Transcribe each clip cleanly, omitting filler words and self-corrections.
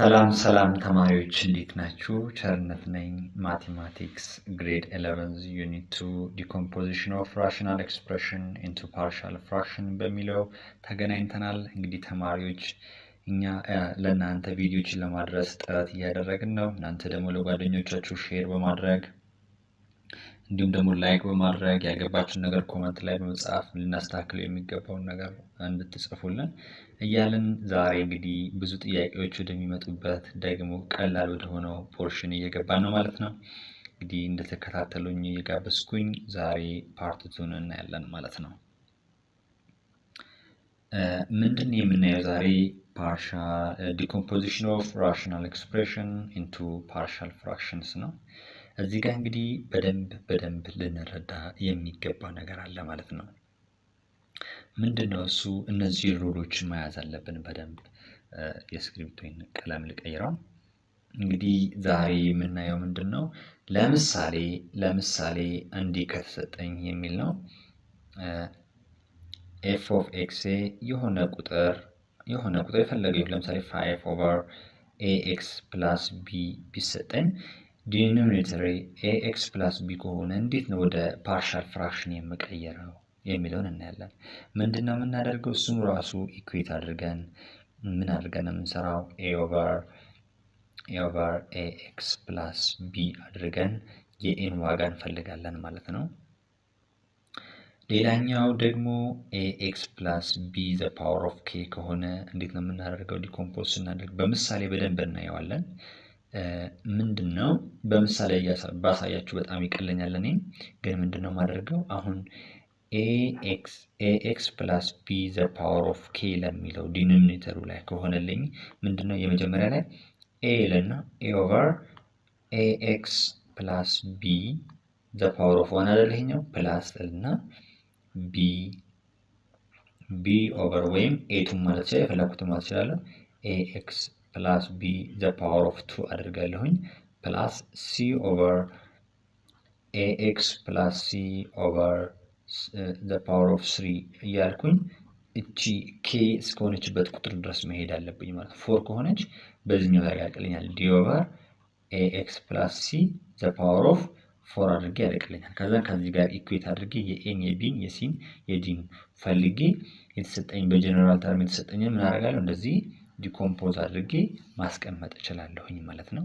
ሰላም ተማሪዎች እንዴት ናችሁ? ቸርነት ነኝ። ማቴማቲክስ ግሬድ 11 ዩኒት 2 ዲኮምፖዚሽን ኦፍ ራሽናል ኤክስፕሬሽን ኢንቱ ፓርሻል ፍራክሽን በሚለው ተገናኝተናል። እንግዲህ ተማሪዎች እኛ ለእናንተ ቪዲዮችን ለማድረስ ጥረት እያደረግን ነው። እናንተ ደግሞ ለጓደኞቻችሁ ሼር በማድረግ እንዲሁም ደግሞ ላይክ በማድረግ ያገባችሁን ነገር ኮመንት ላይ በመጻፍ ልናስተካክለው የሚገባውን ነገር እንድትጽፉልን እያልን ዛሬ እንግዲህ ብዙ ጥያቄዎች ወደሚመጡበት ደግሞ ቀላል ወደሆነው ፖርሽን እየገባን ነው ማለት ነው። እንግዲህ እንደተከታተሉኝ እየጋበዝኩኝ ዛሬ ፓርት 2 እናያለን ማለት ነው። ምንድን ነው የምናየው ዛሬ? ፓርሻል ዲኮምፖዚሽን ኦፍ ራሽናል ኤክስፕሬሽን ኢንቱ ፓርሻል ፍራክሽንስ ነው። እዚህ ጋር እንግዲህ በደንብ ልንረዳ የሚገባ ነገር አለ ማለት ነው። ምንድነው እሱ? እነዚህ ሩሎችን መያዝ አለብን በደንብ። የስክሪፕቱን ቀለም ልቀይረው። እንግዲህ ዛሬ የምናየው ምንድነው? ለምሳሌ እንዲህ ከተሰጠኝ የሚል ነው። f of x የሆነ ቁጥር የፈለገው ለምሳሌ 5/ax plus b ቢሰጠኝ ዲኖሚኔተር ax plus b ከሆነ እንዴት ነው ወደ ፓርሻል ፍራክሽን የምቀየረው የሚለውን እናያለን። ምንድነው የምናደርገው? እሱም ራሱ ኢኩዌት አድርገን ምን አድርገን የምንሰራው a over ax plus b አድርገን የn ዋጋ እንፈልጋለን ማለት ነው። ሌላኛው ደግሞ ax plus b the power of k ከሆነ እንዴት ነው የምናደርገው? ዲኮምፖዝ ስናደርግ በምሳሌ በደንብ እናየዋለን። ምንድነው በምሳሌ ባሳያችሁ በጣም ይቀለኛል። እኔ ግን ምንድነው ማደርገው? አሁን ax plus b the power of k ለሚለው ዲኖሚኔተሩ ላይ ከሆነልኝ ምንድነው የመጀመሪያ ላይ a ለና a over ax plus b the power of 1 አይደለኛው ፕላስ እና b over ወይም a2 ማለት ይችላል የፈለኩት ማለት ይችላል ax plus b the power of 2 አድርጋለሁኝ plus c over ax plus c over the power of 3 እያልኩኝ እቺ k እስከሆነችበት ቁጥር ድረስ መሄድ አለብኝ ማለት 4 ከሆነች በዚህኛው ላይ ያቀልኛል d over ax plus c the power of 4 አድርጌ ያደርግልኛል። ከዚህ ጋር ኢኩዌት አድርጌ የኤን የቢን የሲን የዲን ፈልጌ የተሰጠኝ በጀነራል ተርም የተሰጠኝ ምን አደርጋለሁ? እንደዚህ ዲኮምፖዝ አድርጌ ማስቀመጥ እችላለሁኝ ማለት ነው።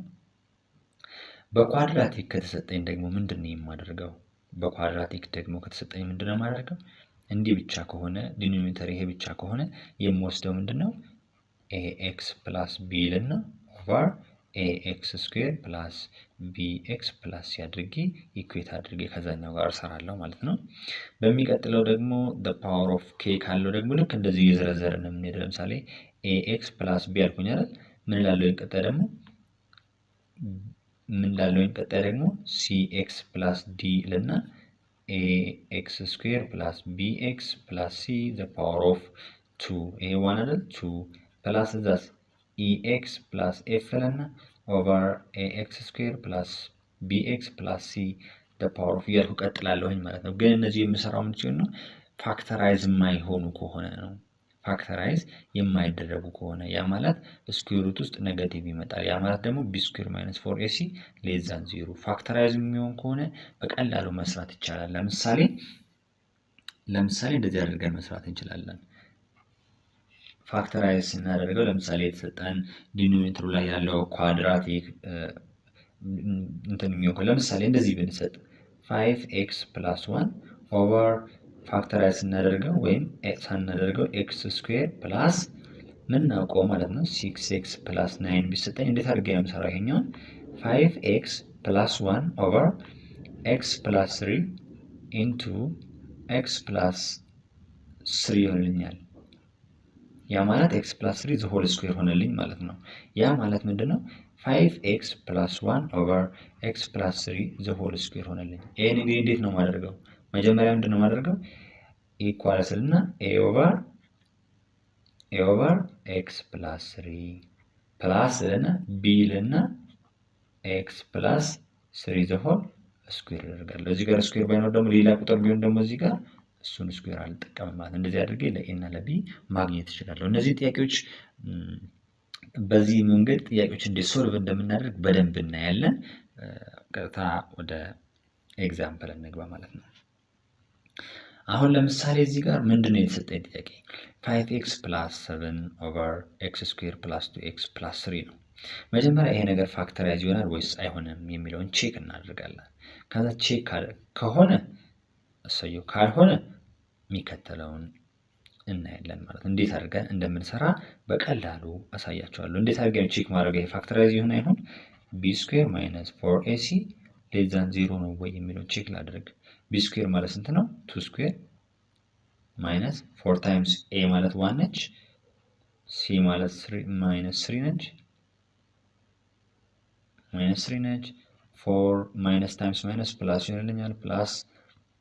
በኳድራቲክ ከተሰጠኝ ደግሞ ምንድነው የማደርገው? በኳድራቲክ ደግሞ ከተሰጠኝ ምንድነው የማደርገው? እንዲህ ብቻ ከሆነ ዲኖሚኔተር ይሄ ብቻ ከሆነ የምወስደው ምንድነው ax plus b ልና over ax square plus bx plus c አድርጌ ኢኩዌት አድርጌ ከዛኛው ጋር እሰራለሁ ማለት ነው። በሚቀጥለው ደግሞ the power of k ካለው ደግሞ ልክ እንደዚህ እየዘረዘርን ነው የምንሄደው። ለምሳሌ ax plus b አልኩኝ አይደል? ምን ላለው እንቀጣይ ደግሞ cx plus d ልና ax square plus bx plus c the power of 2 ይሄ 1 አይደል? 2 plus that ex plus f ልና over ax square plus bx plus c the power of እያልኩ ቀጥላለሁኝ ማለት ነው። ግን እነዚህ የምሰራው ምን ሲሆን ነው? ፋክተራይዝ የማይሆኑ ከሆነ ነው። ፋክተራይዝ የማይደረጉ ከሆነ ያ ማለት ስኩዌር ሩት ውስጥ ኔጌቲቭ ይመጣል። ያ ማለት ደግሞ b square minus 4ac less than 0 ፋክተራይዝ የሚሆን ከሆነ በቀላሉ መስራት ይቻላል። ለምሳሌ እንደዚህ አድርገን መስራት እንችላለን። ፋክተራይዝ ስናደርገው ለምሳሌ የተሰጠን ዲኖሚኔተሩ ላይ ያለው ኳድራቲክ ለምሳሌ እንደዚህ ብንሰጥ 5x plus 1 over ፋክተራይዝ ስናደርገው ወይም ሳናደርገው x square plus ምን ናውቀው ማለት ነው 6x plus 9 ቢሰጠኝ እንዴት አድርጌ ነው የምሰራው? ይሄኛው 5x plus 1 over x plus 3 into x plus 3 ይሆንልኛል። ያ ማለት x plus 3 the whole square ሆነልኝ ማለት ነው። ያ ማለት ምንድነው 5x plus 1 over x plus 3 the whole square ሆነልኝ። ይሄን እንግዲህ እንዴት ነው ማደርገው? መጀመሪያ ምንድነው ማደርገው? ኢኳልስ እና a over x plus 3 plus እና b እና x plus 3 the whole square አደርጋለሁ። እዚህ ጋር ስኩዌር ባይኖር ደግሞ ሌላ ቁጥር ቢሆን ደግሞ እዚህ ጋር እሱን ስኩዌር አልጠቀምም ማለት እንደዚህ አድርጌ ለኤ እና ለቢ ማግኘት እችላለሁ። እነዚህ ጥያቄዎች በዚህ መንገድ ጥያቄዎች እንዴት ሶልቭ እንደምናደርግ በደንብ እናያለን። ቀጥታ ወደ ኤግዛምፕል እንግባ ማለት ነው። አሁን ለምሳሌ እዚህ ጋር ምንድነው የተሰጠኝ ጥያቄ 5x + 7 / x² + 2x + 3 ነው። መጀመሪያ ይሄ ነገር ፋክተራይዝ ይሆናል ወይስ አይሆንም የሚለውን ቼክ እናደርጋለን። ከዛ ቼክ ከሆነ እሰየው፣ ካልሆነ የሚከተለውን እናያለን ማለት ነው። እንዴት አድርገን እንደምንሰራ በቀላሉ አሳያችኋለሁ። እንዴት አድርገን ቼክ ማድረግ ይሄ ፋክተራይዝ ይሆን አይሆን b² - 4ac <= 0 ነው ወይ የሚለውን ቼክ ላድርግ። b² ማለት ስንት ነው? 2² - 4 times a ማለት 1 ነች፣ c ማለት 3 ነች -3 ነች። 4 ማይነስ ታይምስ ማይነስ ፕላስ ይሆንልኛል። ፕላስ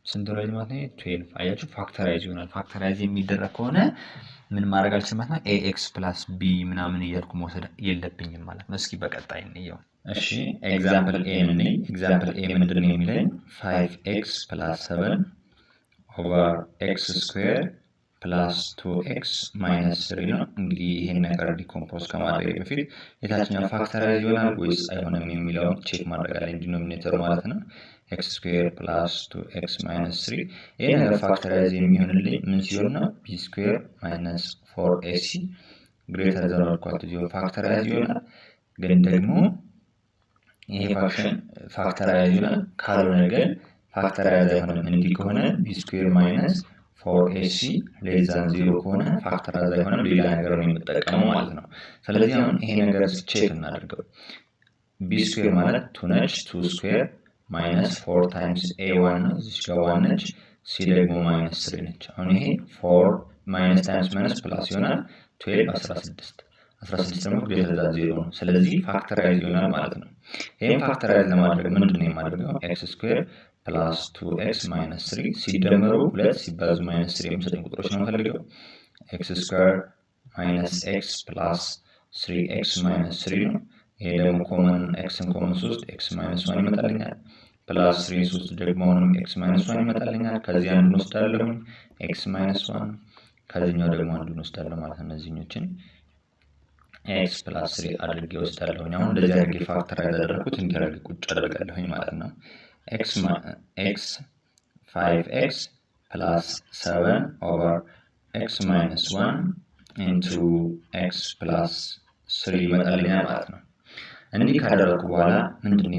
ስንት ነው ማለት ነው? 12። አያችሁ ፋክተራይዝ ይሆናል። ፋክተራይዝ የሚደረግ ከሆነ ምን ማድረግ አልችልም ማለት ነው። ax + b ምናምን እያልኩ መውሰድ የለብኝም ማለት ነው። እስኪ በቀጣይ እንየው። እሺ ኤግዛምፕል ኤ ምን ነው? ኤግዛምፕል ኤ ምንድን ነው የሚለኝ 5x + 7 / x² + 2x - 3 ነው። እንግዲህ ይሄን ነገር ዲኮምፖዝ ከማድረግ በፊት የታችኛው ፋክተራይዝ ይሆናል ወይስ አይሆንም የሚለውን ቼክ ማድረግ አለኝ። ዲኖሚኔተሩ ማለት ነው x² + 2x - 3 ይሄ ነገር ፋክተራይዝ የሚሆንልኝ ምን ሲሆን ነው? b² - 4ac > ፋክተራይዝ ይሆናል። ግን ደግሞ ይሄ ፋክሽን ፋክተራይዝ ይሆናል፣ ካልሆነ ግን ፋክተራይዝ አይሆንም። እንዲህ ከሆነ b² - 4ac <= 0 ከሆነ ፋክተራይዝ አይሆንም፣ ሌላ ነገር ነው የምጠቀመው ማለት ነው። ስለዚህ አሁን ይሄ ነገር ቼክ እናደርገው። b² ማለት 2 ነች፣ 2² - 4 times a1 ነው፣ እዚህ ጋር 1 ነች፣ c ደግሞ -3 ነች። አሁን ይሄ 4 ማይነስ ታይምስ ማይነስ ፕላስ ይሆናል 12 16 ደግሞ <= 0 ነው። ስለዚህ ፋክተራይዝ ይሆናል ማለት ነው። ይሄን ፋክተራይዝ ለማድረግ ምንድን ነው የማደርገው? x² + 2x - 3 ሲደመሩ 2 ሲባዙ -3 የሚሰጡኝ ቁጥሮች ነው የምፈልገው። x² - x + 3x - 3 ነው። ይሄ ደግሞ ኮመን ኤክስን ኮመን 3 x - 1 ይመጣልኛል። ፕላስ 3 3 ደግሞ አሁንም x - 1 ይመጣልኛል። ከዚህ አንዱን ወስዳለሁ x - 1፣ ከዚህኛው ደግሞ አንዱን ወስዳለሁ ማለት ነው። እነዚህኞችን x + 3 አድርጌ ወስዳለሁ። አሁን እንደዚህ አድርጌ ፋክተራይዝ አደረኩት፣ እንዲህ አድርጌ ቁጭ አደርጋለሁ ማለት ነው። x 5x + 7 / x - 1 into x + 3 ይመጣልኛል ማለት ነው። እንዲህ ካደረኩ በኋላ ምንድን ነው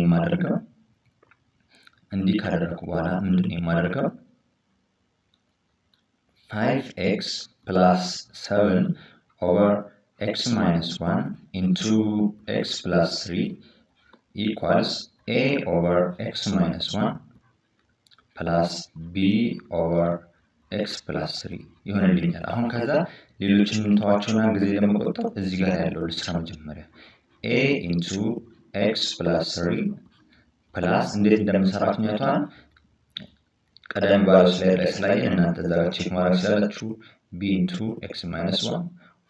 የማደርገው? 5x + 7 / x - 1 into x + 3 equals a / x - 1 plus b / x + 3 ይሆንልኛል። አሁን ከዛ ሌሎችን እንተዋቸውና ጊዜ ለመቆጠብ እዚህ ጋር ያለው ልስራ መጀመሪያ a into x + 3 ፕላስ እንዴት እንደምሰራት ኛቷን ቀደም ባለው ስላይድ ላይ ስላየን እናንተ እዛ ጋር ቼክ ማድረግ ስላላችሁ b into x - 1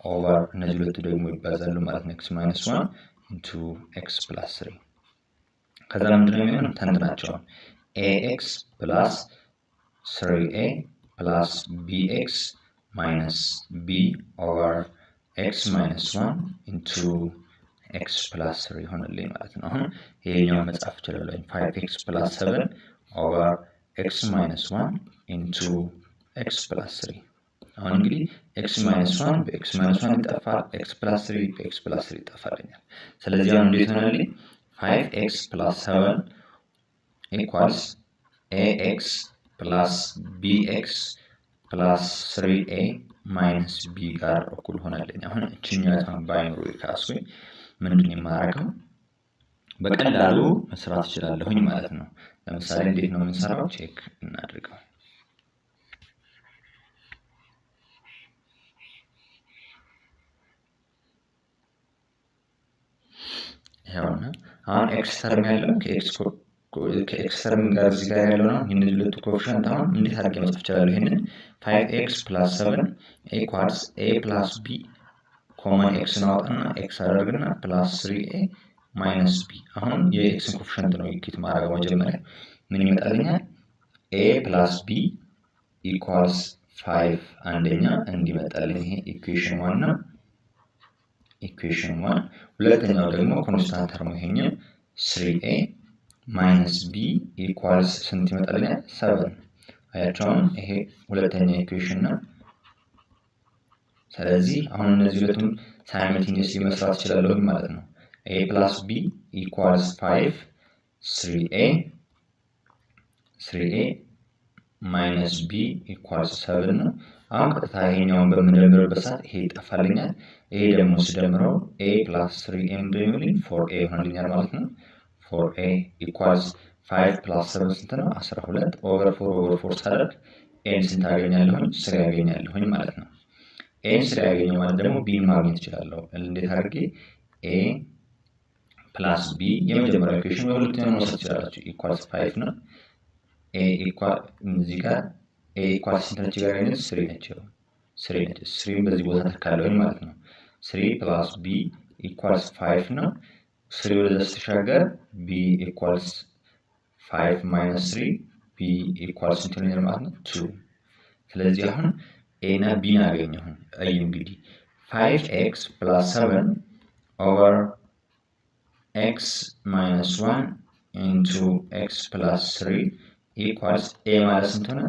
ኦቨር እነዚህ ሁለቱ ደግሞ ይባዛሉ ማለት ነው። x - 1 into x + 3 ከዛ ምንድነው የሚሆነው? ተንትናቸው ax + 3a plus bx minus b over x minus 1 into x plus 3 ይሆንልኝ ማለት ነው። አሁን ይሄኛው መጻፍ ይችላል 5x plus 7 over x minus 1 into x plus 3። አሁን እንግዲህ x minus 1 በx minus 1 ይጠፋል፣ x plus 3 በx plus 3 ይጠፋልኛል። ስለዚህ አሁን እንዴት ሆነልኝ? 5x plus 7 equals ax plus bx plus 3a minus b ጋር እኩል ሆነልኝ። አሁን እቺኛቷን ባይኖሩ ካስኩኝ ምንድን የማደርገው? በቀላሉ መስራት እችላለሁኝ ማለት ነው። ለምሳሌ እንዴት ነው የምንሰራው? ቼክ እናድርገው። ይሄውና አሁን ኤክስ ተርም ያለው ከኤክስ ተርም ጋር እዚህ ጋር ያለው ነው። እነዚህ ሁለቱ ኮኤፊሺየንት አሁን እንዴት አድርጌ መጻፍ እችላለሁ? ይሄንን 5x plus 7 equals a plus b ኮመን ኤክስ እናወጣና ኤክስ አደርግና plus 3a minus b። አሁን የኤክስን ኮኤፊሺየንት ነው ኢኩዌት ማድረግ መጀመሪያ ምን ይመጣልኛል? a plus b equals 5 አንደኛ እንዲመጣልኝ ይሄ ኢኩዌሽን 1 ነው። ኢኩዌሽን 1 ሁለተኛው ደግሞ ኮንስታንት ተርሙ ይሄኛው 3a minus b equals ስንት ይመጣልኛል 7 አያችሁ ይሄ ሁለተኛ ኢኩዌሽን ነው ስለዚህ አሁን እነዚህ ሁለቱም ሳይመልቴኒየስሊ መስራት ይችላል ማለት ነው a plus b equals 5 3a minus b equals 7 ነው አሁን ቀጥታ ይሄኛውን በምንደምርበት ሰዓት ይሄ ይጠፋልኛል ይሄ ደግሞ ሲደምረው a plus 3a እንደሚሆን 4a ይሆንልኛል ማለት ነው 4a equals 5 plus 7 ስንት ነው 12 over 4 ሳደርግ n ስንት አገኛለሁ 3 አገኛለሁ ማለት ነው n 3 አገኘው ማለት ደግሞ b ማግኘት እችላለሁ እንዴት አድርጌ a plus b የመጀመሪያው ኢኩዌሽን ሁለተኛው መውሰድ ይችላልችሁ equals 5 ነው a equal እዚህ ጋር a equals ስንት ነች ጋር አይነት 3 ነች 3 በዚህ ቦታ ተካለው ማለት ነው 3 plus b equals 5 ነው 3 ወደ ተሻገር b equals 5 minus 3 b equals ስንት ነው ማለት ነው 2 ስለዚህ አሁን a እና b አገኘሁ አይ እንግዲህ 5x plus 7 over x minus 1 into x plus 3 equals a ማለት ስንት ነው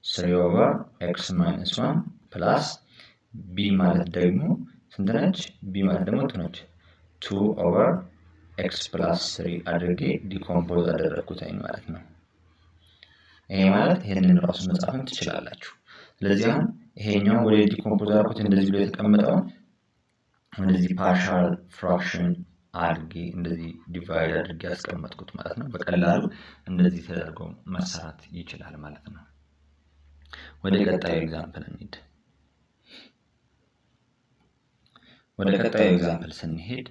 3 over x minus 1 plus b ማለት ደግሞ ስንት ነች b ማለት ደግሞ 2 ነች 2 over x plus 3 አድርጌ ዲኮምፖዝ አደረኩት ማለት ነው ይሄ ማለት ይሄንን ራሱ መጻፍም ትችላላችሁ ስለዚህ አሁን ይሄኛው ወደ ዲኮምፖዝ አድርኩት እንደዚህ ብሎ የተቀመጠው እንደዚህ ፓርሻል ፍራክሽን አድርጌ እንደዚህ ዲቫይድ አድርጌ አስቀመጥኩት ማለት ነው በቀላሉ እንደዚህ ተደርጎ መሰራት ይችላል ማለት ነው ወደ ቀጣዩ ኤግዛምፕል እንሂድ ወደ ቀጣዩ ኤግዛምፕል ስንሄድ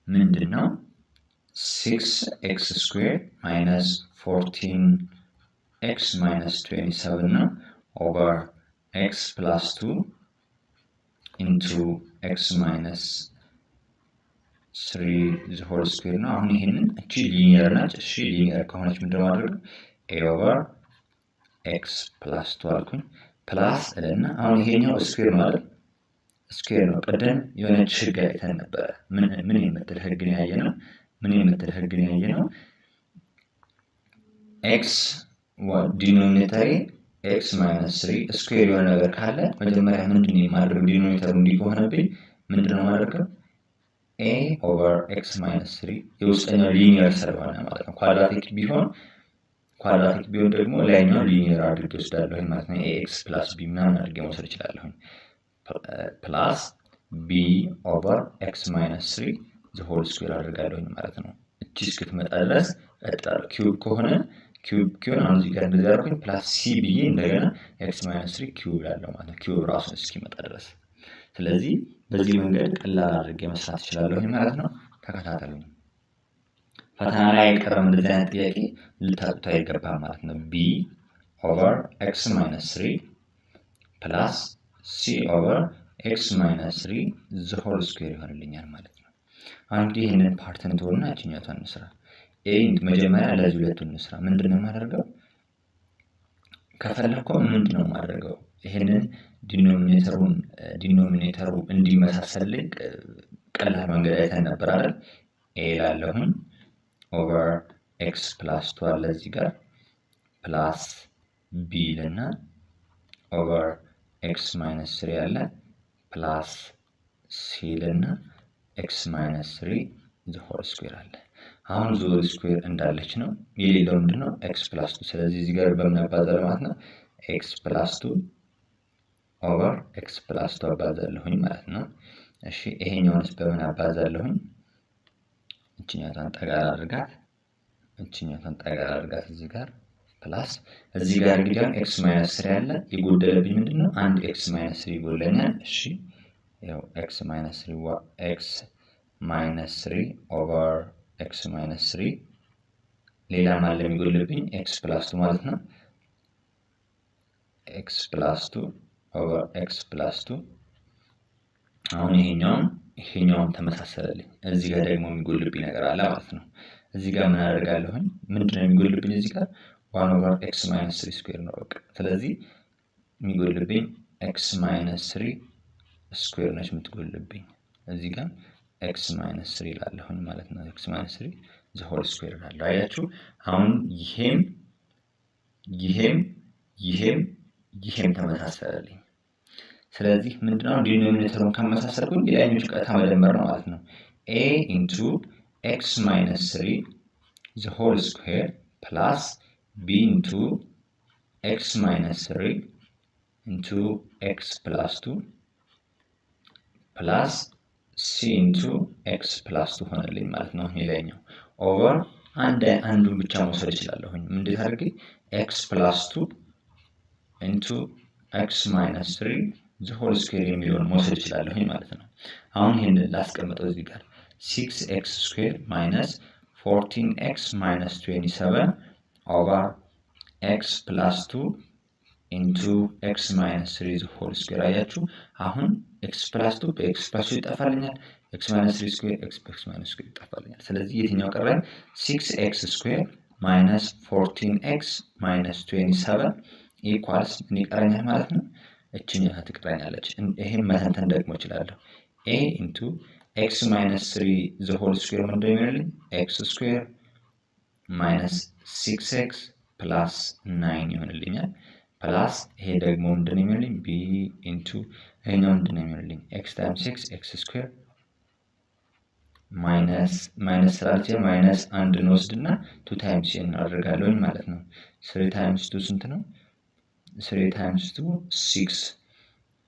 ምንድነው 6x squared minus 14x minus 27 ነው over x plus 2 into x minus 3 the whole square ነው አሁን ይሄንን እቺ ሊኒየር ናት እሺ ሊኒየር ከሆነች ምንድነው ማድረግ a over x plus 2 አልኩኝ ፕላስ እና አሁን ይሄኛው ስኩዌር ነው አይደል ስኩዌር ነው ቀደም የሆነች ህግ አይተን ነበር ምን የምትል ህግ ነው ያየነው ምን የምትል ህግ ነው ያየነው x ዲኖሚኔተር x minus 3 ስኩዌር የሆነ ነገር ካለ መጀመሪያ ምንድነው የማድረግ ዲኖሚኔተሩ እንዲሆነብኝ ምንድነው ማድረግ a over x minus 3 የውስጠኛው ሊኒየር ስለሆነ ማለት ነው ኳድራቲክ ቢሆን ደግሞ ላይኛው ሊኒየር አድርጌ ወስዳለሁ ማለት ነው ax plus b ምናምን አድርጌ መውሰድ እችላለሁ plus b over x minus 3 the whole square አድርጋለሁ ማለት ነው እቺ እስክትመጣ ድረስ እጣር ኪዩብ ከሆነ ኪዩብ አሁን እዚህ ጋር እንደዚህ አድርገን plus c ብዬ እንደገና x minus 3 ኪዩብ ያለው ማለት ነው ኪዩብ ራሱን እስኪመጣ ድረስ ስለዚህ በዚህ መንገድ ቀላል አድርጌ መስራት እችላለሁ ማለት ነው ተከታተሉኝ ፈተና ላይ ቀረም እንደዚህ አይነት ጥያቄ ልታጡት አይገባም ማለት ነው b over x minus 3 plus c over x minus 3 the whole square ይሆንልኛል ማለት ነው አሁን ይሄንን ፓርት እንተውና እቺኛቷን እንስራ a መጀመሪያ ለዚህ ሁለቱን እንስራ ምንድነው ማደርገው ከፈለኩ ምንድነው ማደርገው ይሄንን ዲኖሚኔተሩ እንዲመሳሰልልኝ ቀላል መንገድ አይተን ነበር አይደል a ላለሁን over x plus 2 አለ እዚህ ጋር plus b ለና over x minus 3 አለ plus c ለና x minus 3 the whole square አለ አሁን ዙ ስኩዌር እንዳለች ነው የሌለው ምንድነው x plus 2 ስለዚህ እዚህ ጋር በመናባዛው ማለት ነው x plus 2 over x plus 2 አባዛለሁኝ ማለት ነው እሺ ይሄኛውንስ በምን አባዛለሁኝ እቺኛቷን ጠጋር አድርጋት እዚህ ጋር ፕላስ እዚህ ጋር እንግዲህ x minus 3 አለ ይጎደለብኝ ምንድነው አንድ x minus 3 ይጎለኛል እሺ ያው x minus 3 over x minus 3 ሌላ ማለት የሚጎልብኝ x plus 2 ማለት ነው x plus 2 over x plus 2 አሁን ይሄኛውን ተመሳሰለልኝ እዚህ ጋር ደግሞ የሚጎልብኝ ነገር አለ ማለት ነው እዚህ ጋር ምን አደርጋለሁኝ ምንድነው የሚጎልብኝ እዚህ ጋር 1 over x minus 3 square ነው በቃ ስለዚህ የሚጎልብኝ x minus 3 square ነች የምትጎልብኝ እዚህ ጋር x minus 3 ላለሁኝ ማለት ነው። x minus 3 the whole square ላለው አያችሁ። አሁን ይሄም ተመሳሰለልኝ። ስለዚህ ምንድነው ዲኖሚኔተሩን ከመሳሰልኩኝ ሌላኛው ቀጥታ መደመር ነው ማለት ነው። a into x minus 3 the whole square plus b into x minus 3 into x plus 2 plus c into x plus 2 ሆነልኝ ማለት ነው። ሌላኛው ኦቨር አንዱን ብቻ መውሰድ እችላለሁኝ። እንዴት አድርጌ x plus 2 into x minus 3 the whole square የሚለውን መውሰድ እችላለሁኝ ማለት ነው። አሁን ይሄንን ላስቀምጠው እዚህ ጋር 6x square minus 14x minus 27 over x plus 2 into x minus 3 the whole square አያችሁ። አሁን x plus 2 በx plus 2 ይጠፋልኛል። x minus 3 square x minus 3 ይጠፋልኛል። ስለዚህ የትኛው ቀረኝ? 6x square minus 14x minus 27 equals ምን ይቀረኛል ማለት ነው? እቺኛዋ ትቀረኛለች። ይሄን መተንተን ደግሞ እችላለሁ። a into x minus 3 the whole square ምንድን ነው የሚሆንልኝ? x square minus 6x plus 9 ይሆንልኛል። ፕላስ ይሄ ደግሞ ምንድን ነው የሚሆንልኝ? b into ይሄኛው ምንድን ነው የሚሆንልኝ? x times x square minus ስላልቼ ማይነስ 1 እንወስድና 2 times እናደርጋለን ማለት ነው። 3 times 2 ስንት ነው? 3 times 2 6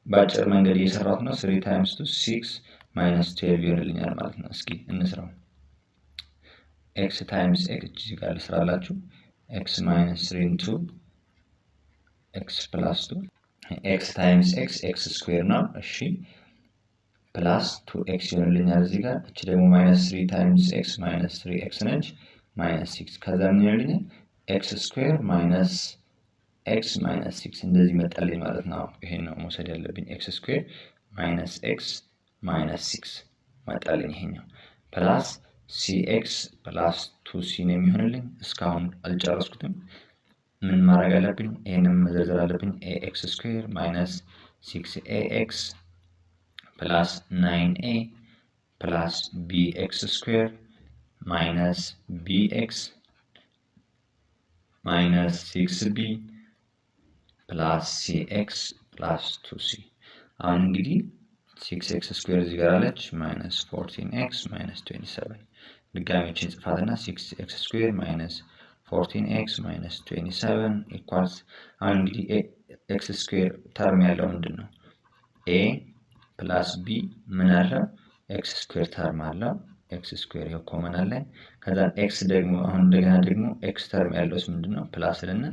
ባጭር መንገድ እየሰራሁት ነው። 3 times 2 6 minus 12 ይሆንልኛል ማለት ነው። እስኪ እንስራው። x times x እዚህ ጋር ልስራላችሁ። x minus 3 into x plus 2 x times x square ነው። እሺ ፕላስ 2x ይሆንልኛል እዚህ ጋር። እቺ ደግሞ minus 3 times x minus 3x ነች minus 6 ከዛ ምን ይሆንልኛል? x square minus x minus 6 እንደዚህ መጣልኝ ማለት ነው። ይሄን ነው መውሰድ ያለብኝ። x square minus x minus 6 መጣልኝ ይሄኛው። ፕላስ cx plus 2c ነው የሚሆንልኝ። እስካሁን አልጨረስኩትም። ምን ማድረግ አለብኝ? ይሄንን መዘርዘር አለብኝ። ax square minus 6ax plus 9a plus bx square minus bx minus 6b plus cx plus 2c አሁን እንግዲህ 6x square እዚህ ጋር አለች minus 14x minus 27 ድጋሚዎችን ጽፋትና 6x square minus 14x minus 27 equals አሁን እንግዲህ x square ተርም ያለው ምንድን ነው? a plus b ምን አለ? x square ተርም አለ። x square ይሄ ኮመን አለ። ከዛ x ደግሞ አሁን እንደገና ደግሞ x ተርም ያለውስ ምንድነው? ፕላስ ልና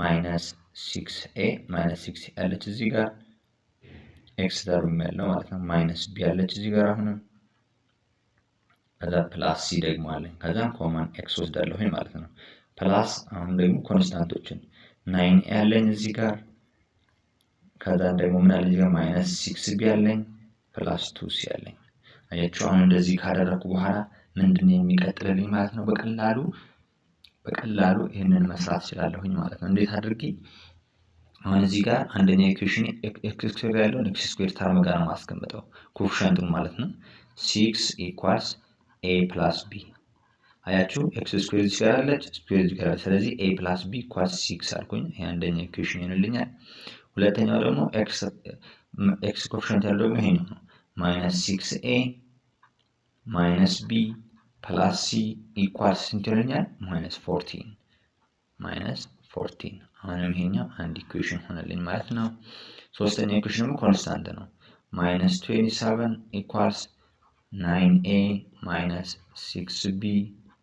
minus 6a minus 6 ያለች እዚህ ጋር x ተርም ያለው ማለት ነው። minus b ያለች እዚህ ጋር አሁን ከዛ ፕላስ c ደግሞ አለ። ከዛ ኮመን x ወስዳለሁ ማለት ነው። ፕላስ አሁን ደግሞ ኮንስታንቶችን 9 ያለኝ እዚህ ጋር ከዛ ደግሞ ምን አለ እዚህ ጋር minus 6b ያለኝ ፕላስ 2c ያለኝ። አያችሁ አሁን እንደዚህ ካደረኩ በኋላ ምንድነው የሚቀጥልልኝ ማለት ነው? በቀላሉ ይሄንን መስራት እችላለሁኝ ማለት ነው። እንዴት አድርጌ? አሁን እዚህ ጋር አንደኛ ኢኩዌሽን x ስኩዌር ያለው x ስኩዌር ተርም ጋር ነው ማስቀምጠው ኮኤፊሺየንቱን ማለት ነው። 6 equals a plus b አያችሁ x ስኩዌር እዚህ ጋር አለች ስኩዌር እዚህ ጋር። ስለዚህ a plus b equals 6 አልኩኝ። ይሄ አንደኛ ኢኩዌሽን ይሆንልኛል። ሁለተኛው ደግሞ x ኮኤፊሺየንት ያለው ደግሞ ይሄ ነው minus 6a minus b plus c equals ስንት ይሆንልኛል? minus 14 አሁንም ይሄኛው አንድ ኢኩዌሽን ሆነልኝ ማለት ነው። ሶስተኛ ኢኩዌሽን ደግሞ ኮንስታንት ነው። minus 27 equals 9a minus 6b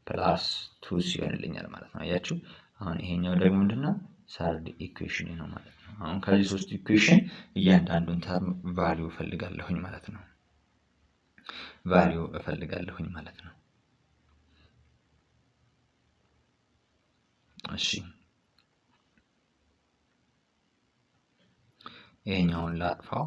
plus 2c ይሆንልኛል ማለት ነው። አያችሁ አሁን ይሄኛው ደግሞ ምንድነው? ሰርድ ኢኩዌሽን ነው ማለት ነው። አሁን ከዚህ ሶስት ኢኩዌሽን እያንዳንዱን ተርም ቫልዩ እፈልጋለሁኝ ማለት ነው። እሺ ይሄኛውን ላጥፋው።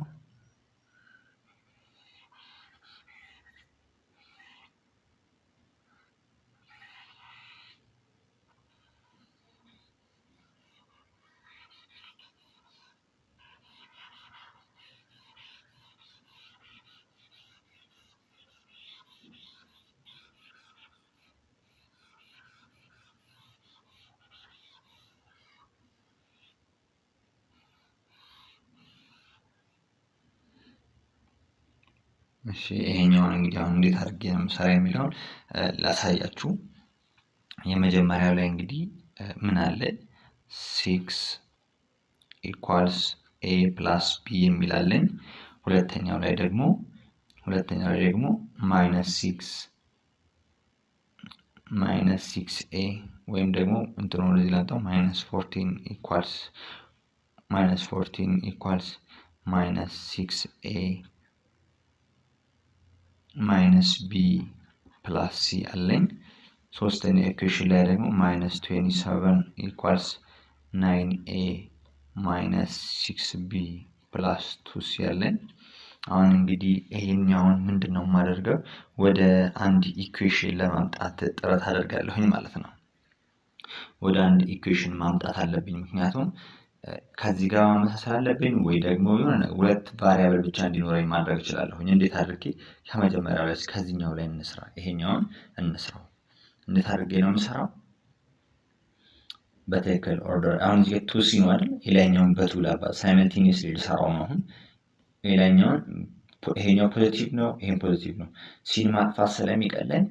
እሺ ይሄኛውን እንግዲህ አሁን እንዴት አድርጌ ነው የምሰራ የሚለውን ላሳያችሁ። የመጀመሪያው ላይ እንግዲህ ምን አለ 6 ኢኳልስ ኤ ፕላስ ቢ የሚላለን። ሁለተኛው ላይ ደግሞ ማይነስ 6 ኤ ወይም ደግሞ እንትኑ ወደዚህ ላምጣው -14 ኢኳልስ ማይነስ 6 ኤ ማይነስ ቢ ፕላስ ሲ አለኝ። ሶስተኛ ኢኩዌሽን ላይ ደግሞ -27 ኢኳልስ 9 ኤ ማይነስ 6 ቢ ፕላስ 2 ሲ አለኝ። አሁን እንግዲህ ይሄኛውን ምንድነው የማደርገው ወደ አንድ ኢኩዌሽን ለማምጣት ጥረት አደርጋለሁኝ ማለት ነው። ወደ አንድ ኢኩዌሽን ማምጣት አለብኝ፣ ምክንያቱም ከዚህ ጋር ማመሳሰል አለብኝ ወይ ደግሞ የሆነ ሁለት ቫሪያብል ብቻ እንዲኖረኝ ማድረግ እችላለሁኝ። እንዴት አድርጌ ከመጀመሪያው ላይ ከዚህኛው ላይ እንስራ፣ ይሄኛውን እንስራው። እንዴት አድርጌ ነው የምሰራው? በትክክል ኦርደር። አሁን እዚህ ቱ ሲ ነው አይደል? የላይኛውን በቱ ላባዝ ሳይመልቴኒየስሊ ልሰራው ነው። አሁን የላይኛውን ይሄኛው ፖዚቲቭ ነው፣ ይሄን ፖዚቲቭ ነው። ሲን ማጥፋት ስለሚቀለኝ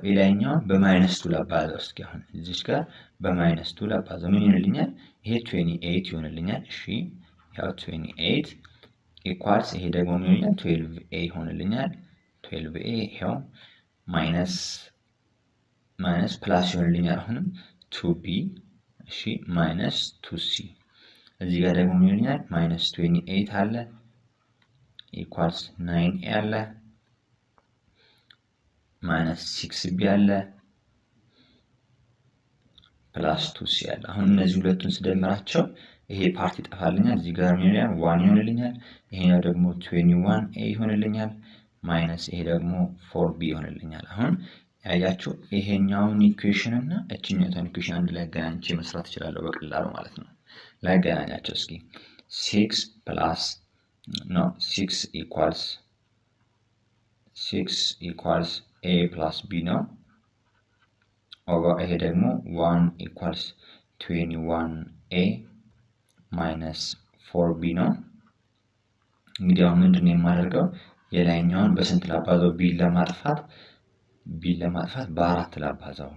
የላይኛውን በማይነስ ቱ ላባዛው። እስኪ አሁን እዚች ጋር በማይነስ ቱ ላባዛው ምን ይሆንልኛል? ይሄ 28 ይሆንልኛል። እሺ ያው 28 ኢኳልስ ይሄ ደግሞ ምን ይሆንልኛል? 12a ይሆንልኛል። 12a ይሄው ማይነስ ፕላስ ይሆንልኛል። አሁንም 2b እሺ ማይነስ 2c። እዚህ ጋር ደግሞ ምን ይሆንልኛል? ማይነስ 28 አለ ኢኳልስ 9a አለ ማይነስ 6b አለ ፕላስ 2c አለ። አሁን እነዚህ ሁለቱን ስደምራቸው ይሄ ፓርት ይጠፋልኛል። እዚህ ጋር ምን ይሆናል? 1 ይሆንልኛል። ይሄኛው ደግሞ 21a ይሆንልኛል። ማይነስ ይሄ ደግሞ 4b ይሆንልኛል። አሁን ያያችሁ ይሄኛውን ኢኩዌሽን እና እቺኛውን ኢኩዌሽን አንድ ላይ አገናኝቼ መስራት እችላለሁ በቀላሉ ማለት ነው። ላገናኛቸው እስኪ 6 ኢኳልስ a ፕላስ b ነው። ኦቨር ይሄ ደግሞ 1 ኢኳልስ 21a ማይነስ 4b ነው። እንግዲህ አሁን ምንድን ነው የማደርገው? የላይኛውን በስንት ላባዛው? ቢ ለማጥፋት በ4 ላባዛው።